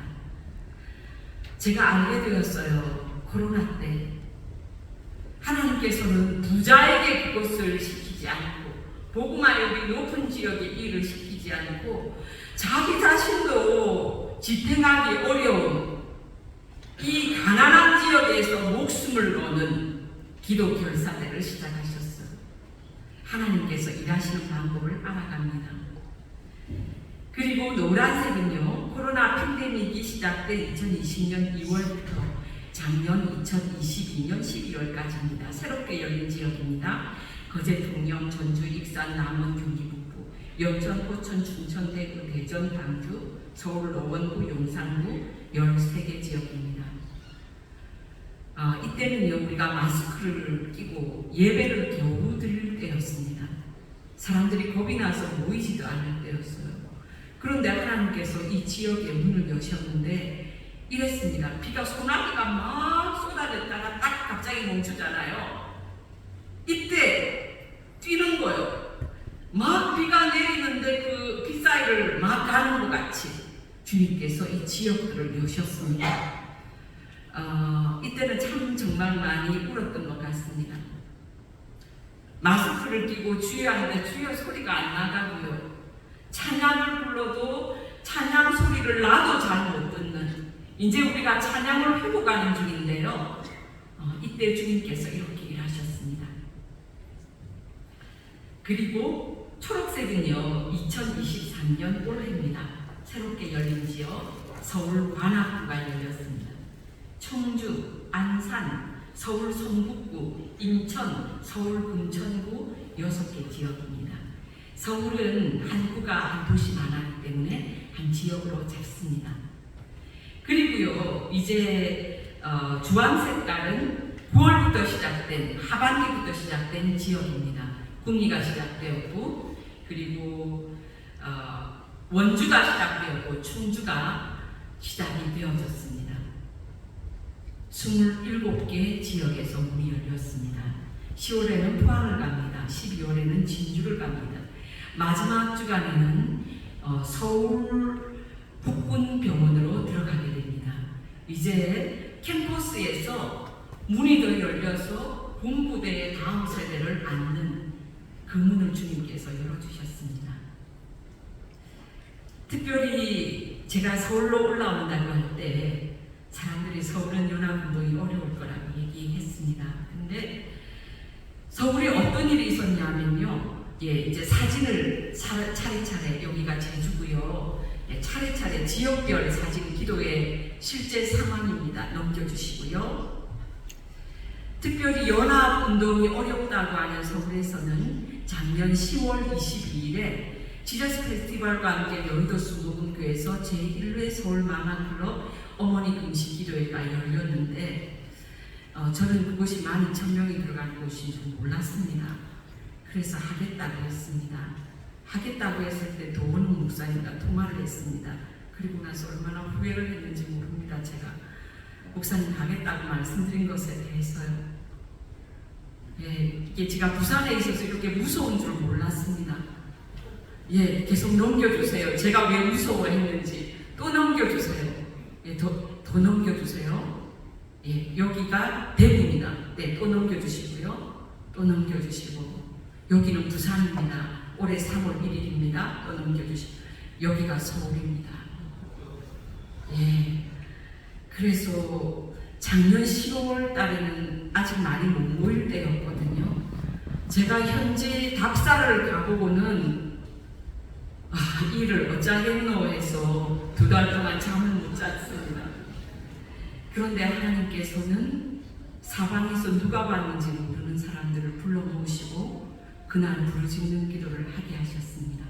제가 알게 되었어요. 코로나 때 하나님께서는 부자에게 그것을 시키지 않고 복음화력이 높은 지역에 일을 시키지 않고 자기 자신도 지탱하기 어려운 이 가난한 지역에서 목숨을 거는 기도 결사대를 시작하셨어요. 하나님께서 일하시는 방법을 알아갑니다. 그리고 노란색은요, 코로나 팬데믹이 시작된 2020년 2월부터 작년 2022년 12월까지입니다. 새롭게 열린 지역입니다. 거제, 통영, 전주, 익산, 남원, 경기 북부, 영천, 포천, 춘천, 대구, 대전, 광주, 서울, 노원구, 용산구 13개 지역입니다. 이때는요 우리가 마스크를 끼고 예배를 겨우 드릴 때였습니다. 사람들이 겁이 나서 모이지도 않을 때였어요. 그런데 하나님께서 이 지역에 문을 여셨는데 이랬습니다. 비가 소나기가 막 쏟아졌다가 딱 갑자기 멈추잖아요. 이때 뛰는 거예요. 막 비가 내리는데 그 빗사이를 막 가는 것 같이 주님께서 이 지역들을 여셨습니다. 이때는 참 정말 많이 울었던 것 같습니다. 마스크를 끼고 주여 하는데 주여 소리가 안 나가고요. 찬양을 불러도 찬양 소리를 나도 잘 못 듣는, 이제 우리가 찬양을 회복하는 중인데요. 이때 주님께서 이렇게 일하셨습니다. 그리고 초록색은요 2023년 올해입니다. 새롭게 열린 지역 서울 관악구가 열렸습니다. 청주, 안산, 서울 성북구, 인천, 서울 금천구 6개 지역입니다. 서울은 한 구가 한 도시만 하기 때문에 한 지역으로 잡습니다. 그리고요 이제 주황 색깔은 9월부터 시작된, 하반기부터 시작된 지역입니다. 구미가 시작되었고, 그리고 원주가 시작되었고 충주가 시작이 되어졌습니다. 27개 지역에서 문이 열렸습니다. 10월에는 포항을 갑니다. 12월에는 진주를 갑니다. 마지막 주간에는 서울 북군병원으로 들어가게 됩니다. 이제 캠퍼스에서 문이 더 열려서 군부대의 다음 세대를 안는 그 문을 주님께서 열어주셨습니다. 특별히 제가 서울로 올라온다고 할 때 사람들이 서울은 연합운동이 어려울 거라고 얘기했습니다. 근데 서울에 어떤 일이 있었냐면요. 이제 사진을 차례차례, 여기가 제주고요. 차례차례 지역별 사진 기도의 실제 상황입니다. 넘겨주시고요. 특별히 연합운동이 어렵다고 하는 서울에서는 작년 10월 22일에 지저스 페스티벌과 함께 여의도 순복음교회에서 제1회 서울마마클럽 어머니 금식 기도회가 열렸는데 저는 그곳이 12,000명이 들어간 곳인 줄 몰랐습니다. 그래서 하겠다고 했습니다. 하겠다고 했을 때 도원웅 목사님과 통화를 했습니다. 그리고 나서 얼마나 후회를 했는지 모릅니다. 제가 목사님 하겠다고 말씀드린 것에 대해서요. 이게 제가 부산에 있어서 이렇게 무서운 줄 몰랐습니다. 계속 넘겨주세요. 제가 왜 무서워했는지 또 넘겨주세요. 더 넘겨주세요. 여기가 대구입니다. 또 넘겨주시고요. 또 넘겨주시고, 여기는 부산입니다. 올해 3월 1일입니다. 또 넘겨주시고, 여기가 서울입니다. 그래서 작년 10월 달에는 아직 많이 못 모일 때였거든요. 제가 현지 답사를 가보고는 일을 어쩌겠노 해서 2달 동안 잠을 못 잤습니다. 그런데 하나님께서는 사방에서 누가 봤는지 모르는 사람들을 불러 모으시고 그날 부르짖는 기도를 하게 하셨습니다.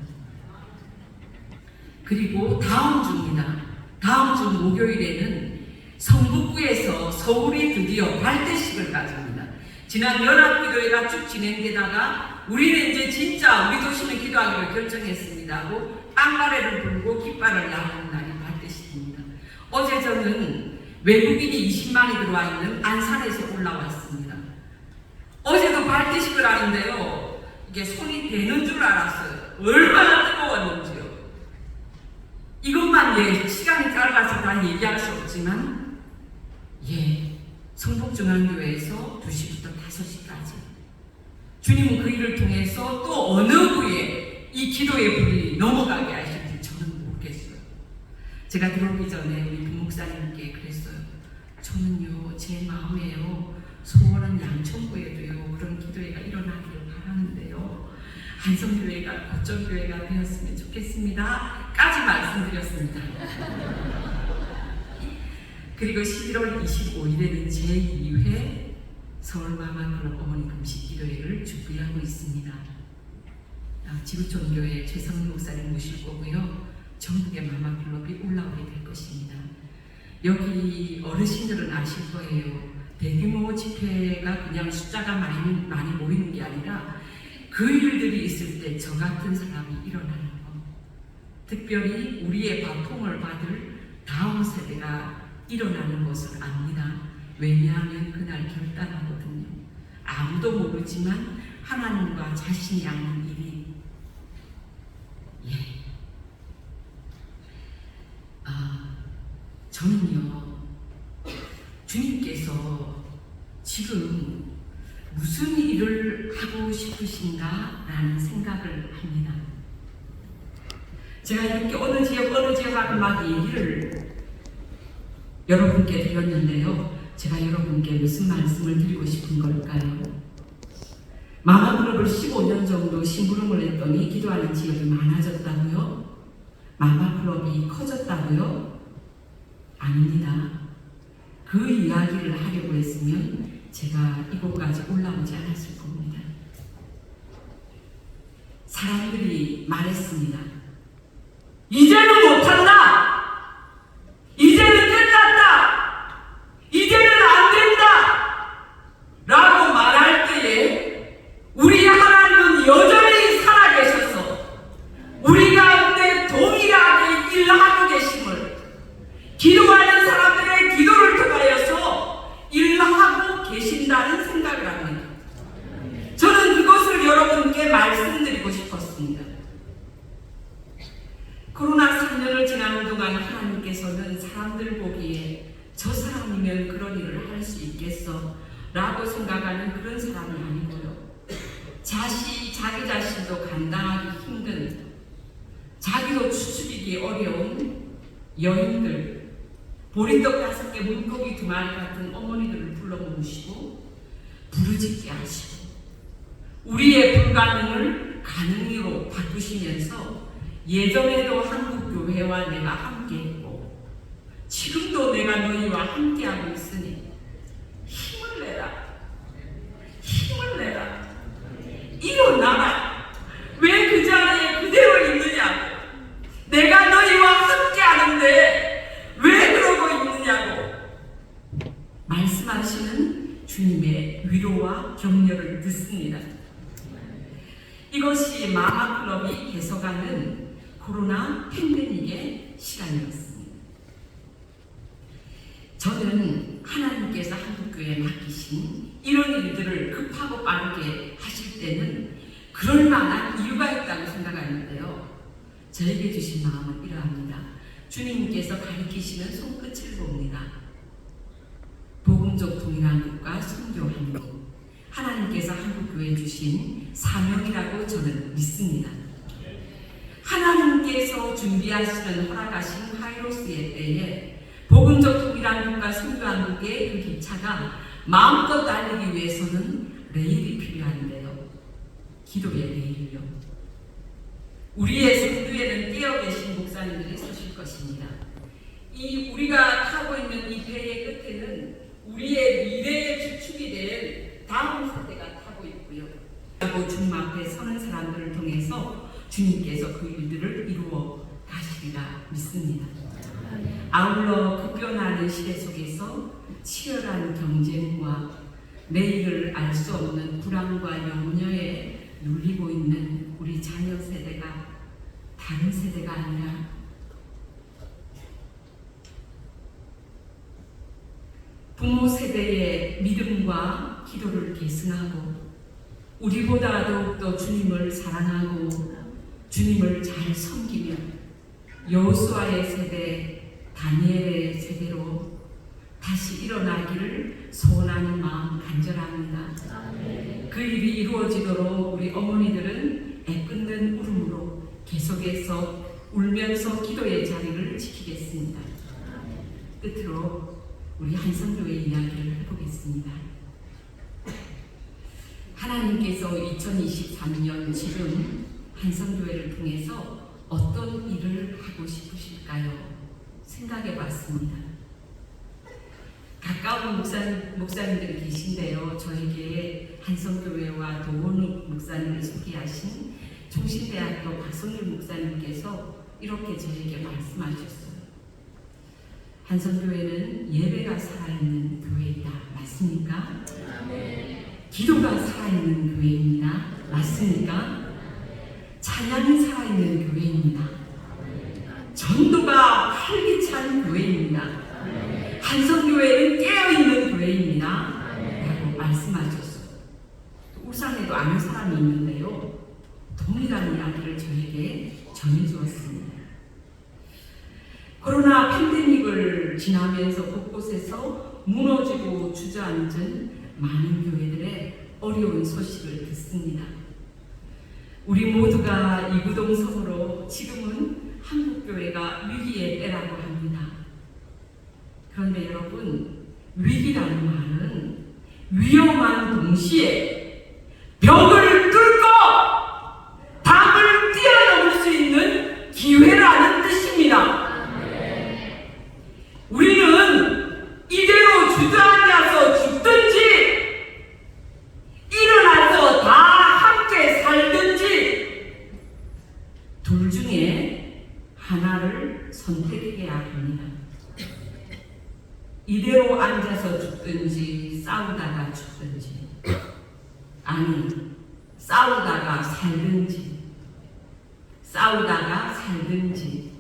그리고 다음 주입니다. 다음 주 목요일에는 성북구에서 서울이 드디어 발대식을 가집니다. 지난 연합기도회가 쭉 진행되다가 우리는 이제 진짜 우리 도시는 기도하기로 결정했습니다 하고 빵가래를 불고 깃발을 나르는 날이 발대식입니다. 어제 저는 외국인이 20만이 들어와 있는 안산에서 올라왔습니다. 어제도 발대식을 하는데요. 이게 손이 되는 줄 알았어요. 얼마나 뜨거웠는지요. 이것만 시간이 짧아서 다 얘기할 수 없지만 성북중앙교회에서 2시부터 5시까지 주님은 그 일을 통해서 또 어느 부에 이 기도의 불이 넘어가게 하실지 저는 모르겠어요. 제가 들어오기 전에 우리 부목사님께 그랬어요. 저는요 제 마음에요 소원은 양천구에도요 그런 기도회가 일어나기를 바라는데요 한성교회가 거점교회가 되었으면 좋겠습니다 까지 말씀드렸습니다. 그리고 11월 25일에는 제2회 서울마마클럽 어머니 금식 기도회를 준비하고 있습니다. 지구촌교회 최성민 목사님 모실 거고요. 전국의 마마클럽이 올라오게 될 것입니다. 여기 어르신들은 아실 거예요. 대규모 집회가 그냥 숫자가 많이 모이는 게 아니라 그 일들이 있을 때 저 같은 사람이 일어나는 것, 특별히 우리의 바통을 받을 다음 세대가 일어나는 것을 압니다. 왜냐하면 그날 결단하거든요. 아무도 모르지만 하나님과 자신이 하는 일이 저는요, 주님께서 지금 무슨 일을 하고 싶으신가 라는 생각을 합니다. 제가 이렇게 어느 지역 하고 막 얘기를 여러분께 드렸는데요, 제가 여러분께 무슨 말씀을 드리고 싶은 걸까요? 마마클럽을 15년 정도 심부름을 했더니 기도하는 지역이 많아졌다고요? 마마클럽이 커졌다고요? 아닙니다. 그 이야기를 하려고 했으면 제가 이곳까지 올라오지 않았을 겁니다. 사람들이 말했습니다. 이제는 못한다! 이제는 끝났다! 이제는 안 된다! 라고 말할 때에 우리 하나님은 여전히 살아계셔서 우리 가운데 동일하게 일하고 계심을, 기도하는 사람들의 기도를 통하여서 일하고 계신다는 생각을 합니다. 저는 그것을 여러분께 말씀드리고 싶었습니다. 코로나 3년을 지나는 동안 하나님께서는 사람들 보기에 저 사람이면 그런 일을 할 수 있겠어 라고 생각하는 그런 사람이 아니고요, 자기 자신도 감당하기 힘든, 자기도 추스리기 어려운 여인들, 보리떡 5개, 물고기 2마리 같은 어머니들을 불러 모으시고 부르짖게 하시고 우리의 불가능을 가능으로 바꾸시면서 예전에도 한국교회와 내가 함께했고 지금도 내가 너희와 함께하고 있으니 힘을 내라, 일어나라. 왜 그 자리에 그대로 있느냐고, 내가 너희와 함께하는데 왜 그러고 있느냐고 말씀하시는 주님의 위로와 격려를 듣습니다. 이것이 마마클럽이 계속하는 코로나 팬데믹의 시간이었습니다. 저는 하나님께서 한국교회에 맡기신 이런 일들을 급하고 빠르게 하실 때는 그럴 만한 이유가 있다고 생각하는데요, 저에게 주신 마음은 이러합니다. 주님께서 가리키시는 손끝을 봅니다. 복음적 동일한국과 선교한국, 하나님께서 한국교회에 주신 사명이라고 저는 믿습니다. 하나님께서 준비하시는 허락하신 카이로스의 때에 복음적 동일한국과 선교한국의 그 기차가 마음껏 달리기 위해서는 레일이 필요한데요, 기도의 레일이요. 우리의 선두에는 뛰어 계신 목사님들이 서실 것입니다. 이 우리가 타고 있는 이 배의 끝에는 우리의 미래의 주축이 될 다음 세대가 타고 있고요. 그리고 주님 앞에 서는 사람들을 통해서 주님께서 그 일들을 이루어 가시리라 믿습니다. 아울러 급변하는 시대 속에서 치열한 경쟁과 내일을 알 수 없는 불안과 염려에 눌리고 있는 우리 자녀 세대가 다른 세대가 아니라 부모 세대의 믿음과 기도를 계승하고 우리보다 더욱더 주님을 사랑하고 주님을 잘 섬기며 여호수아의 세대, 다니엘의 세대로 다시 일어나기를 소원하는 마음 간절합니다. 아멘. 그 일이 이루어지도록 우리 어머니들은 애끓는 울음으로 계속해서 울면서 기도의 자리를 지키겠습니다. 끝으로 우리 한성교회 이야기를 해보겠습니다. 하나님께서 2023년 지금 한성교회를 통해서 어떤 일을 하고 싶으실까요? 생각해 봤습니다. 가까운 목사님들이 계신데요, 저에게 한성교회와 도원욱 목사님을 소개하신 총신대학교 박성률 목사님께서 이렇게 저에게 말씀하셨어요. 한성교회는 예배가 살아있는 교회이다. 맞습니까? 기도가 살아있는 교회입니다. 맞습니까? 찬양이 살아있는 교회입니다. 전도가 활기찬 교회입니다. 한성교회는 깨어있는 교회입니다. 라고 말씀하셨어요. 울산에도 아는 사람이 있는데요. 동일한 이야기를 저에게 전해주었습니다. 코로나 팬데믹을 지나면서 곳곳에서 무너지고 주저앉은 많은 교회들의 어려운 소식을 듣습니다. 우리 모두가 이구동성으로 지금은 한국교회가 위기의 때라고 합니다. 그런데 여러분, 위기라는 말은 위험한 동시에 벽을 뚫고 담을 뛰어넘을 수 있는 기회라는 뜻입니다. 우리는 이대로 주저앉아서 죽든지 일어나서 다 함께 살든지 둘 중에 하나를 선택해야 합니다. 이대로 앉아서 죽든지 싸우다가 죽든지, 아니 싸우다가 살든지, 싸우다가 살든지.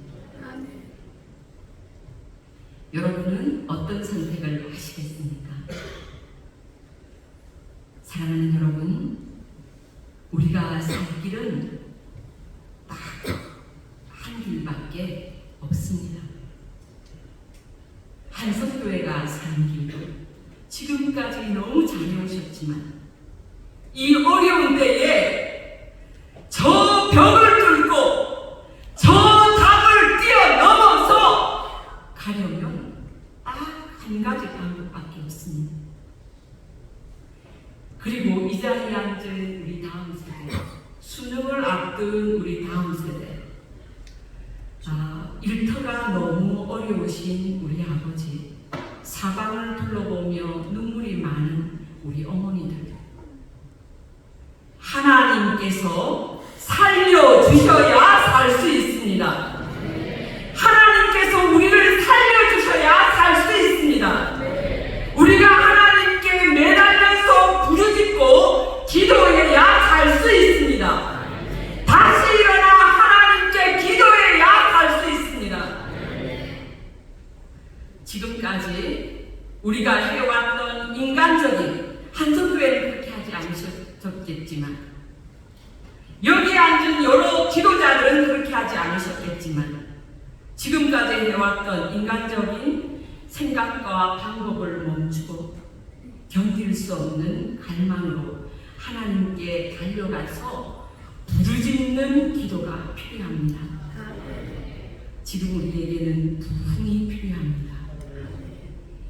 여러분은 어떤 선택을 하시겠습니까? 사랑하는 여러분, 우리가 살 길은 딱 한 길밖에 없습니다. 한성교회가 사는 길도 지금까지 너무 잘해오셨지만 이 어려운 때에 저 벽을 뚫고 저 담을 뛰어넘어서 가려면 딱 한 가지 방법밖에 없습니다. 그리고 이 자리에 앉은 우리 다음 세대, 수능을 앞둔 우리 다음 세대, 일터가 너무 어려우신 우리 아버지, 사방을 둘러보며 눈물이 많은 우리 어머니들, 하나님께서 살려주셔야 살 수 있습니다. 하나님께서 우리를 살려주셔야 살 수 있습니다. 우리가 하나님께 매달려서 부르짖고 기도해야 살 수 있습니다. 다시 일어나 하나님께 기도해야 살 수 있습니다. 지금까지 우리가 해왔던 인간적인, 한성교회는 그렇게 하지 않으셨겠지만, 여기 앉은 여러 지도자들은 그렇게 하지 않으셨겠지만, 지금까지 해왔던 인간적인 생각과 방법을 멈추고 견딜 수 없는 갈망으로 하나님께 달려가서 부르짖는 기도가 필요합니다. 지금 우리에게는 부흥이 필요합니다.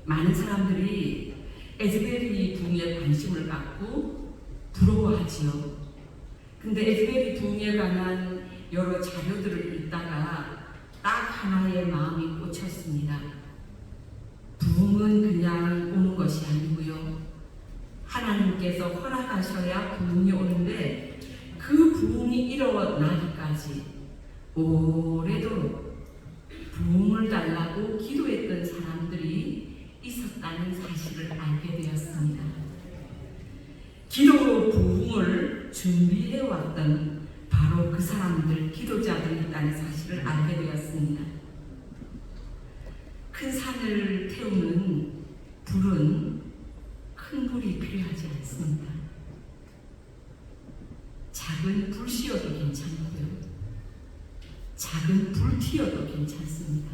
많은 사람들이 에즈베리 부흥에 관심을 갖고 부러워하지요. 근데 에즈베리 부흥에 관한 여러 자료들을 읽다가 딱 하나의 마음이 꽂혔습니다. 부흥은 그냥 오는 것이 아니고요. 하나님께서 허락하셔야 부흥이 오는데 그 부흥이 일어나기까지 오래도록 부흥을 달라고 기도했던 사람들이 있었다는 사실을 알게 되었습니다. 기도로 부흥을 준비해왔던 바로 그 사람들, 기도자들이 있다는 사실을 알게 되었습니다. 큰 산을 태우는 불은 큰 불이 필요하지 않습니다. 작은 불씨여도 괜찮고요. 작은 불티여도 괜찮습니다.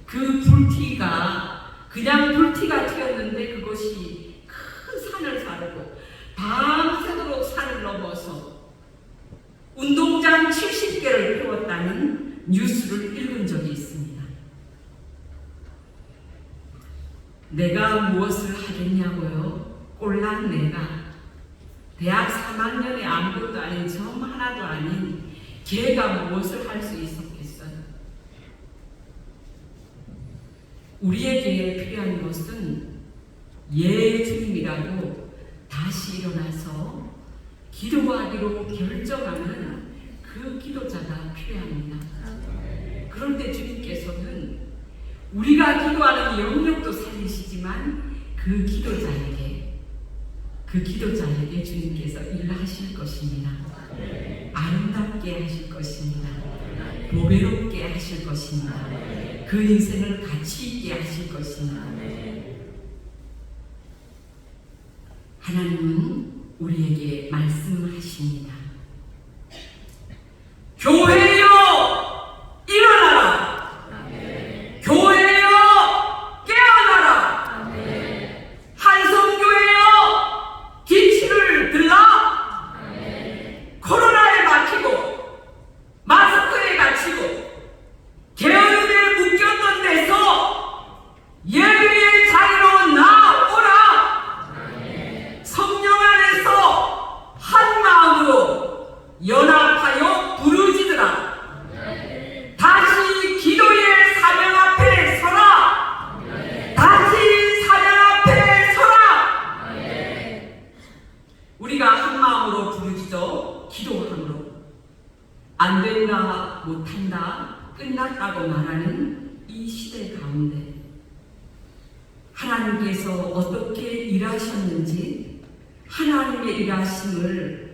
그 불티가 그냥 불티가 튀었는데 그것이 큰 산을 가르고 밤새도록 산을 넘어서 운동장 70개를 태웠다는 뉴스를 읽은 적이 있습니다. 내가 무엇을 하겠냐고요? 꼴랑 내가 대학 3학년에 아무것도 아닌 점 하나도 아닌 걔가 무엇을 할 수 있었겠어요? 우리에게 필요한 것은 주님이라고 다시 일어나서 기도하기로 결정하는 그 기도자가 필요합니다. 그런데 주님께서는 우리가 기도하는 영역도 살리시지만 그 기도자에게 주님께서 일하실 것입니다. 아름답게 하실 것입니다. 보배롭게 하실 것입니다. 그 인생을 가치 있게 하실 것입니다. 하나님은 우리에게 말씀하십니다. 교회여 일어나라. 교회여 깨어나라. 한성교회여 기치를 들라. 코로나에 막히고 마스크에 갇히고 게으름에 묶였던 데서 예배의 자리로 나오라. 성령 안에서 한 마음으로 연합하여 부르짖으라. 다시 기도의 사명 앞에 서라. 다시 사명 앞에 서라. 우리가 한 마음으로 부르짖어 기도함으로 안 된다, 못한다, 끝났다고 말하는 이 시대 가운데 하나님께서 어떻게 일하셨는지 하나님의 일하심을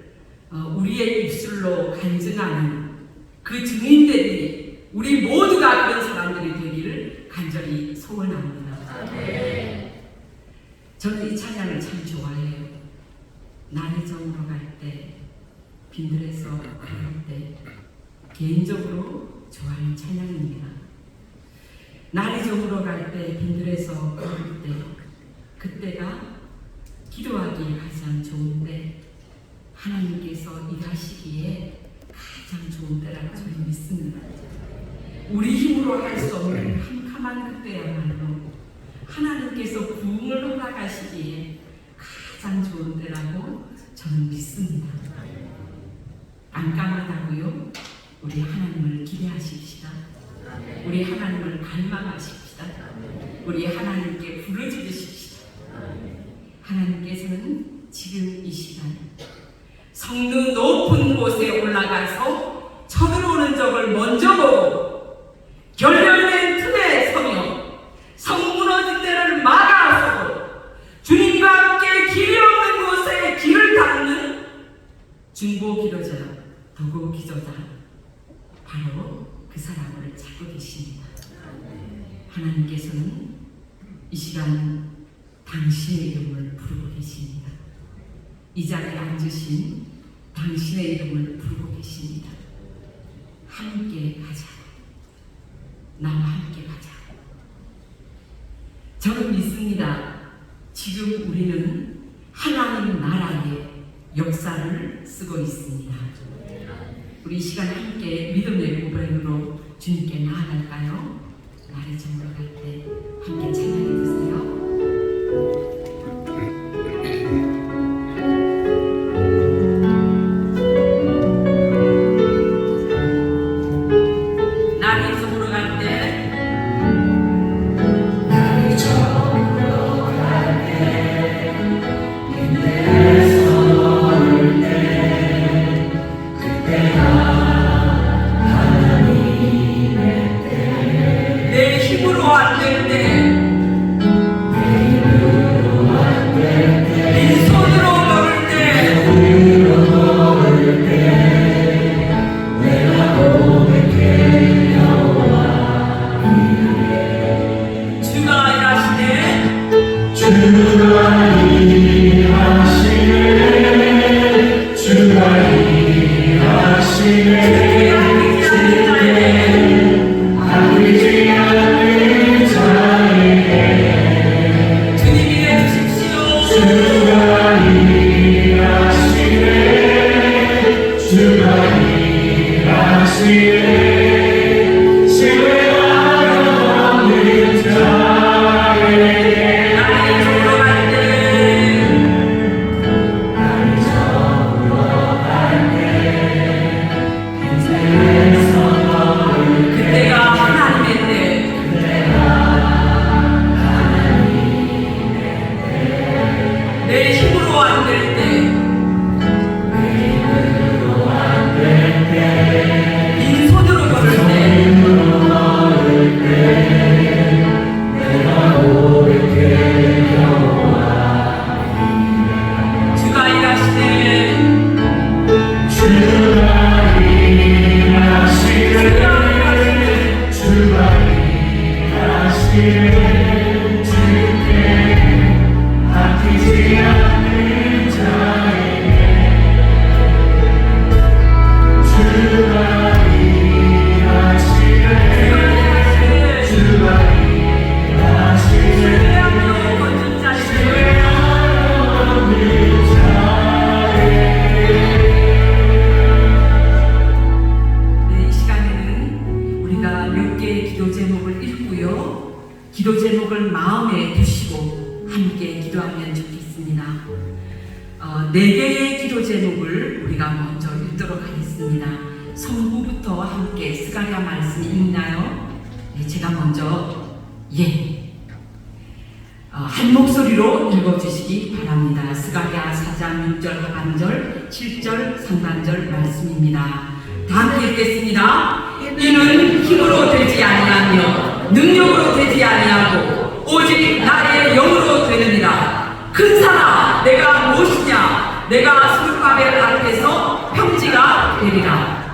우리의 입술로 간증하는 그 증인들이 우리 모두가 그런 사람들이 되기를 간절히 소원합니다. 저는 이 찬양을 참 좋아해요. 날의 정으로 갈 때, 빈들에서 부를 때 개인적으로 좋아하는 찬양입니다. 날의 정으로 갈 때, 빈들에서 부를 때, 그때가 기도하기에 가장 좋은데 하나님께서 일하시기에 가장 좋은 때라고 저는 믿습니다. 우리 힘으로 할 수 없는 캄캄한 그때야말로 하나님께서 부흥을 허락하시기에 가장 좋은 때라고 저는 믿습니다. 깜깜하다고요? 우리 하나님을 기대하십시다. 우리 하나님을 갈망하십시다. 우리 하나님께 부르짖으십시다. 하나님께서는 지금 이 시간 성능 높은 곳에 올라가서 쳐들어오는 적을 먼저 보고 결렬된 틈에 서며 성 무너진 데를 막아서고 주님과 함께 길이 없는 곳에 길을 닦는 중보 기도자, 도고 기도자, 바로 그 사람을 찾고 계십니다. 하나님께서는 이 시간 당신의 이름을 부르고 계십니다. 이 자리에 앉으신 당신의 이름을 부르고 계십니다. 함께 가자. 나와 함께 가자. 저는 믿습니다. 지금 우리는 하나님 나라의 역사를 쓰고 있습니다. 우리 이 시간 함께 믿음의 고백으로 주님께 나아갈까요? 날이 저물어 갈 때 함께 찬양해 주세요. 내 힘으로 안 될 때 4개의 기도 제목을 우리가 먼저 읽도록 하겠습니다. 성부부터 함께 스가랴 말씀이 있나요? 네, 제가 먼저 한 목소리로 읽어주시기 바랍니다. 스가랴 4장 6절 하반절 7절 상반절 말씀입니다. 다 함께 읽겠습니다. 이는 힘으로 되지 아니하며 능력으로 되지 아니하고 오직 나의 영으로 되느니라. 큰 산아 내가 무엇이냐? 내가 스룹바벨 앞에서 평지가 되리라.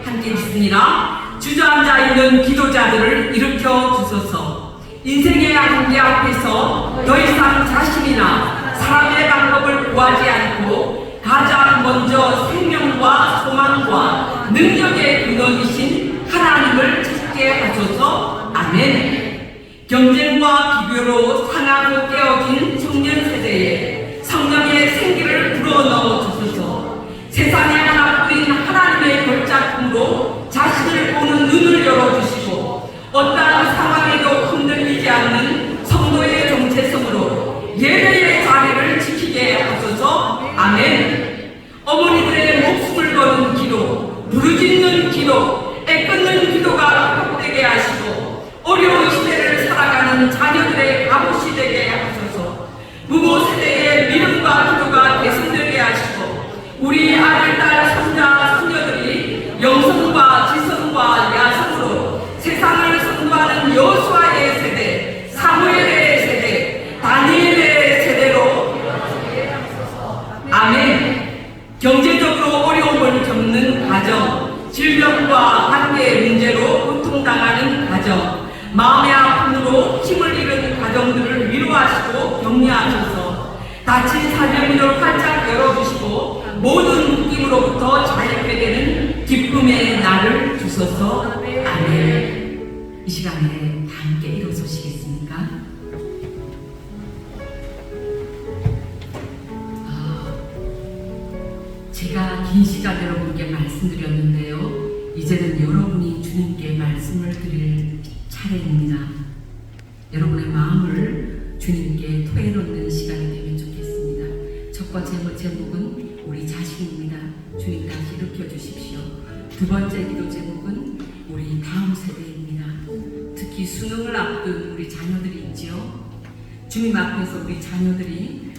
함께 읽습니다. 주저앉아 있는 기도자들을 일으켜 주소서. 인생의 한계 앞에서 더 이상 자신이나 사람의 방법을 구하지 않고 가장 먼저 생명과 소망과 능력의 근원이신 하나님을 찾게 하소서. 아멘. 경쟁과 비교로 상하고 깨어진 청년 세대에 성령의 생기를 불어넣어 주소서. 세상에 하나뿐인 하나님의 걸작품으로 자신을 보는 눈을 열어주시고 어떠한 상황에도 흔들리지 않는 성도의 정체성으로 예배의 자리를 지키게 하소서. 아멘. 어머니들의 목숨을 거는 기도, 부르짖는 기도, 애끓는 기도가 회복되게 하시고 어려운 시대를 살아가는 자녀들의 갑옷이 되게 하소서. 부모 세대의 믿음과 기도가 계승되게 하시고 우리 아들, 딸, 손자, 손녀들이 영성과 지성과 야성으로 세상을 선도하는 여호수아의 세대, 사무엘의 세대, 다니엘의 세대로 아멘. 경제적으로 어려움을 겪는 가정, 질병과 관계 문제로 고통당하는 가정, 마음의 아픔으로 힘을 잃은 가정들을 위로하시고 격려하셔서 다친 사명문을 활짝 열어주시고 모든 묶임으로부터 자유케 되는 기쁨의 날을 주소서. 아멘. 이 시간에 다 함께 일어서시겠습니까? 제가 긴 시간 여러분께 말씀드렸는데요. 이제는 여러분이 주님께 말씀을 드릴 차례입니다. 여러분의 마음을 주님께 토해놓는 시간이 되면 좋겠습니다. 첫 번째 제목은 우리 자신입니다. 주님 다시 일으켜 주십시오. 두 번째 기도 제목은 우리 다음 세대입니다. 특히 수능을 앞둔 우리 자녀들이 있지요. 주님 앞에서 우리 자녀들이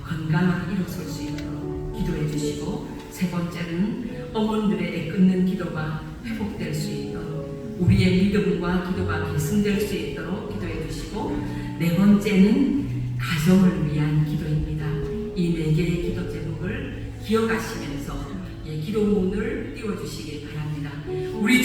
건강하게 일어설 수 있도록 기도해 주시고, 세 번째는 어머니들의 애끓는 기도가 회복될 수 있도록 우리의 믿음과 기도가 계승될 수 있도록 기도해 주시고, 네 번째는 가정을 위한 기도입니다. 이 네 개의 기도 제목을 기억하시면서 기도문을 띄워주시기 바랍니다. 우리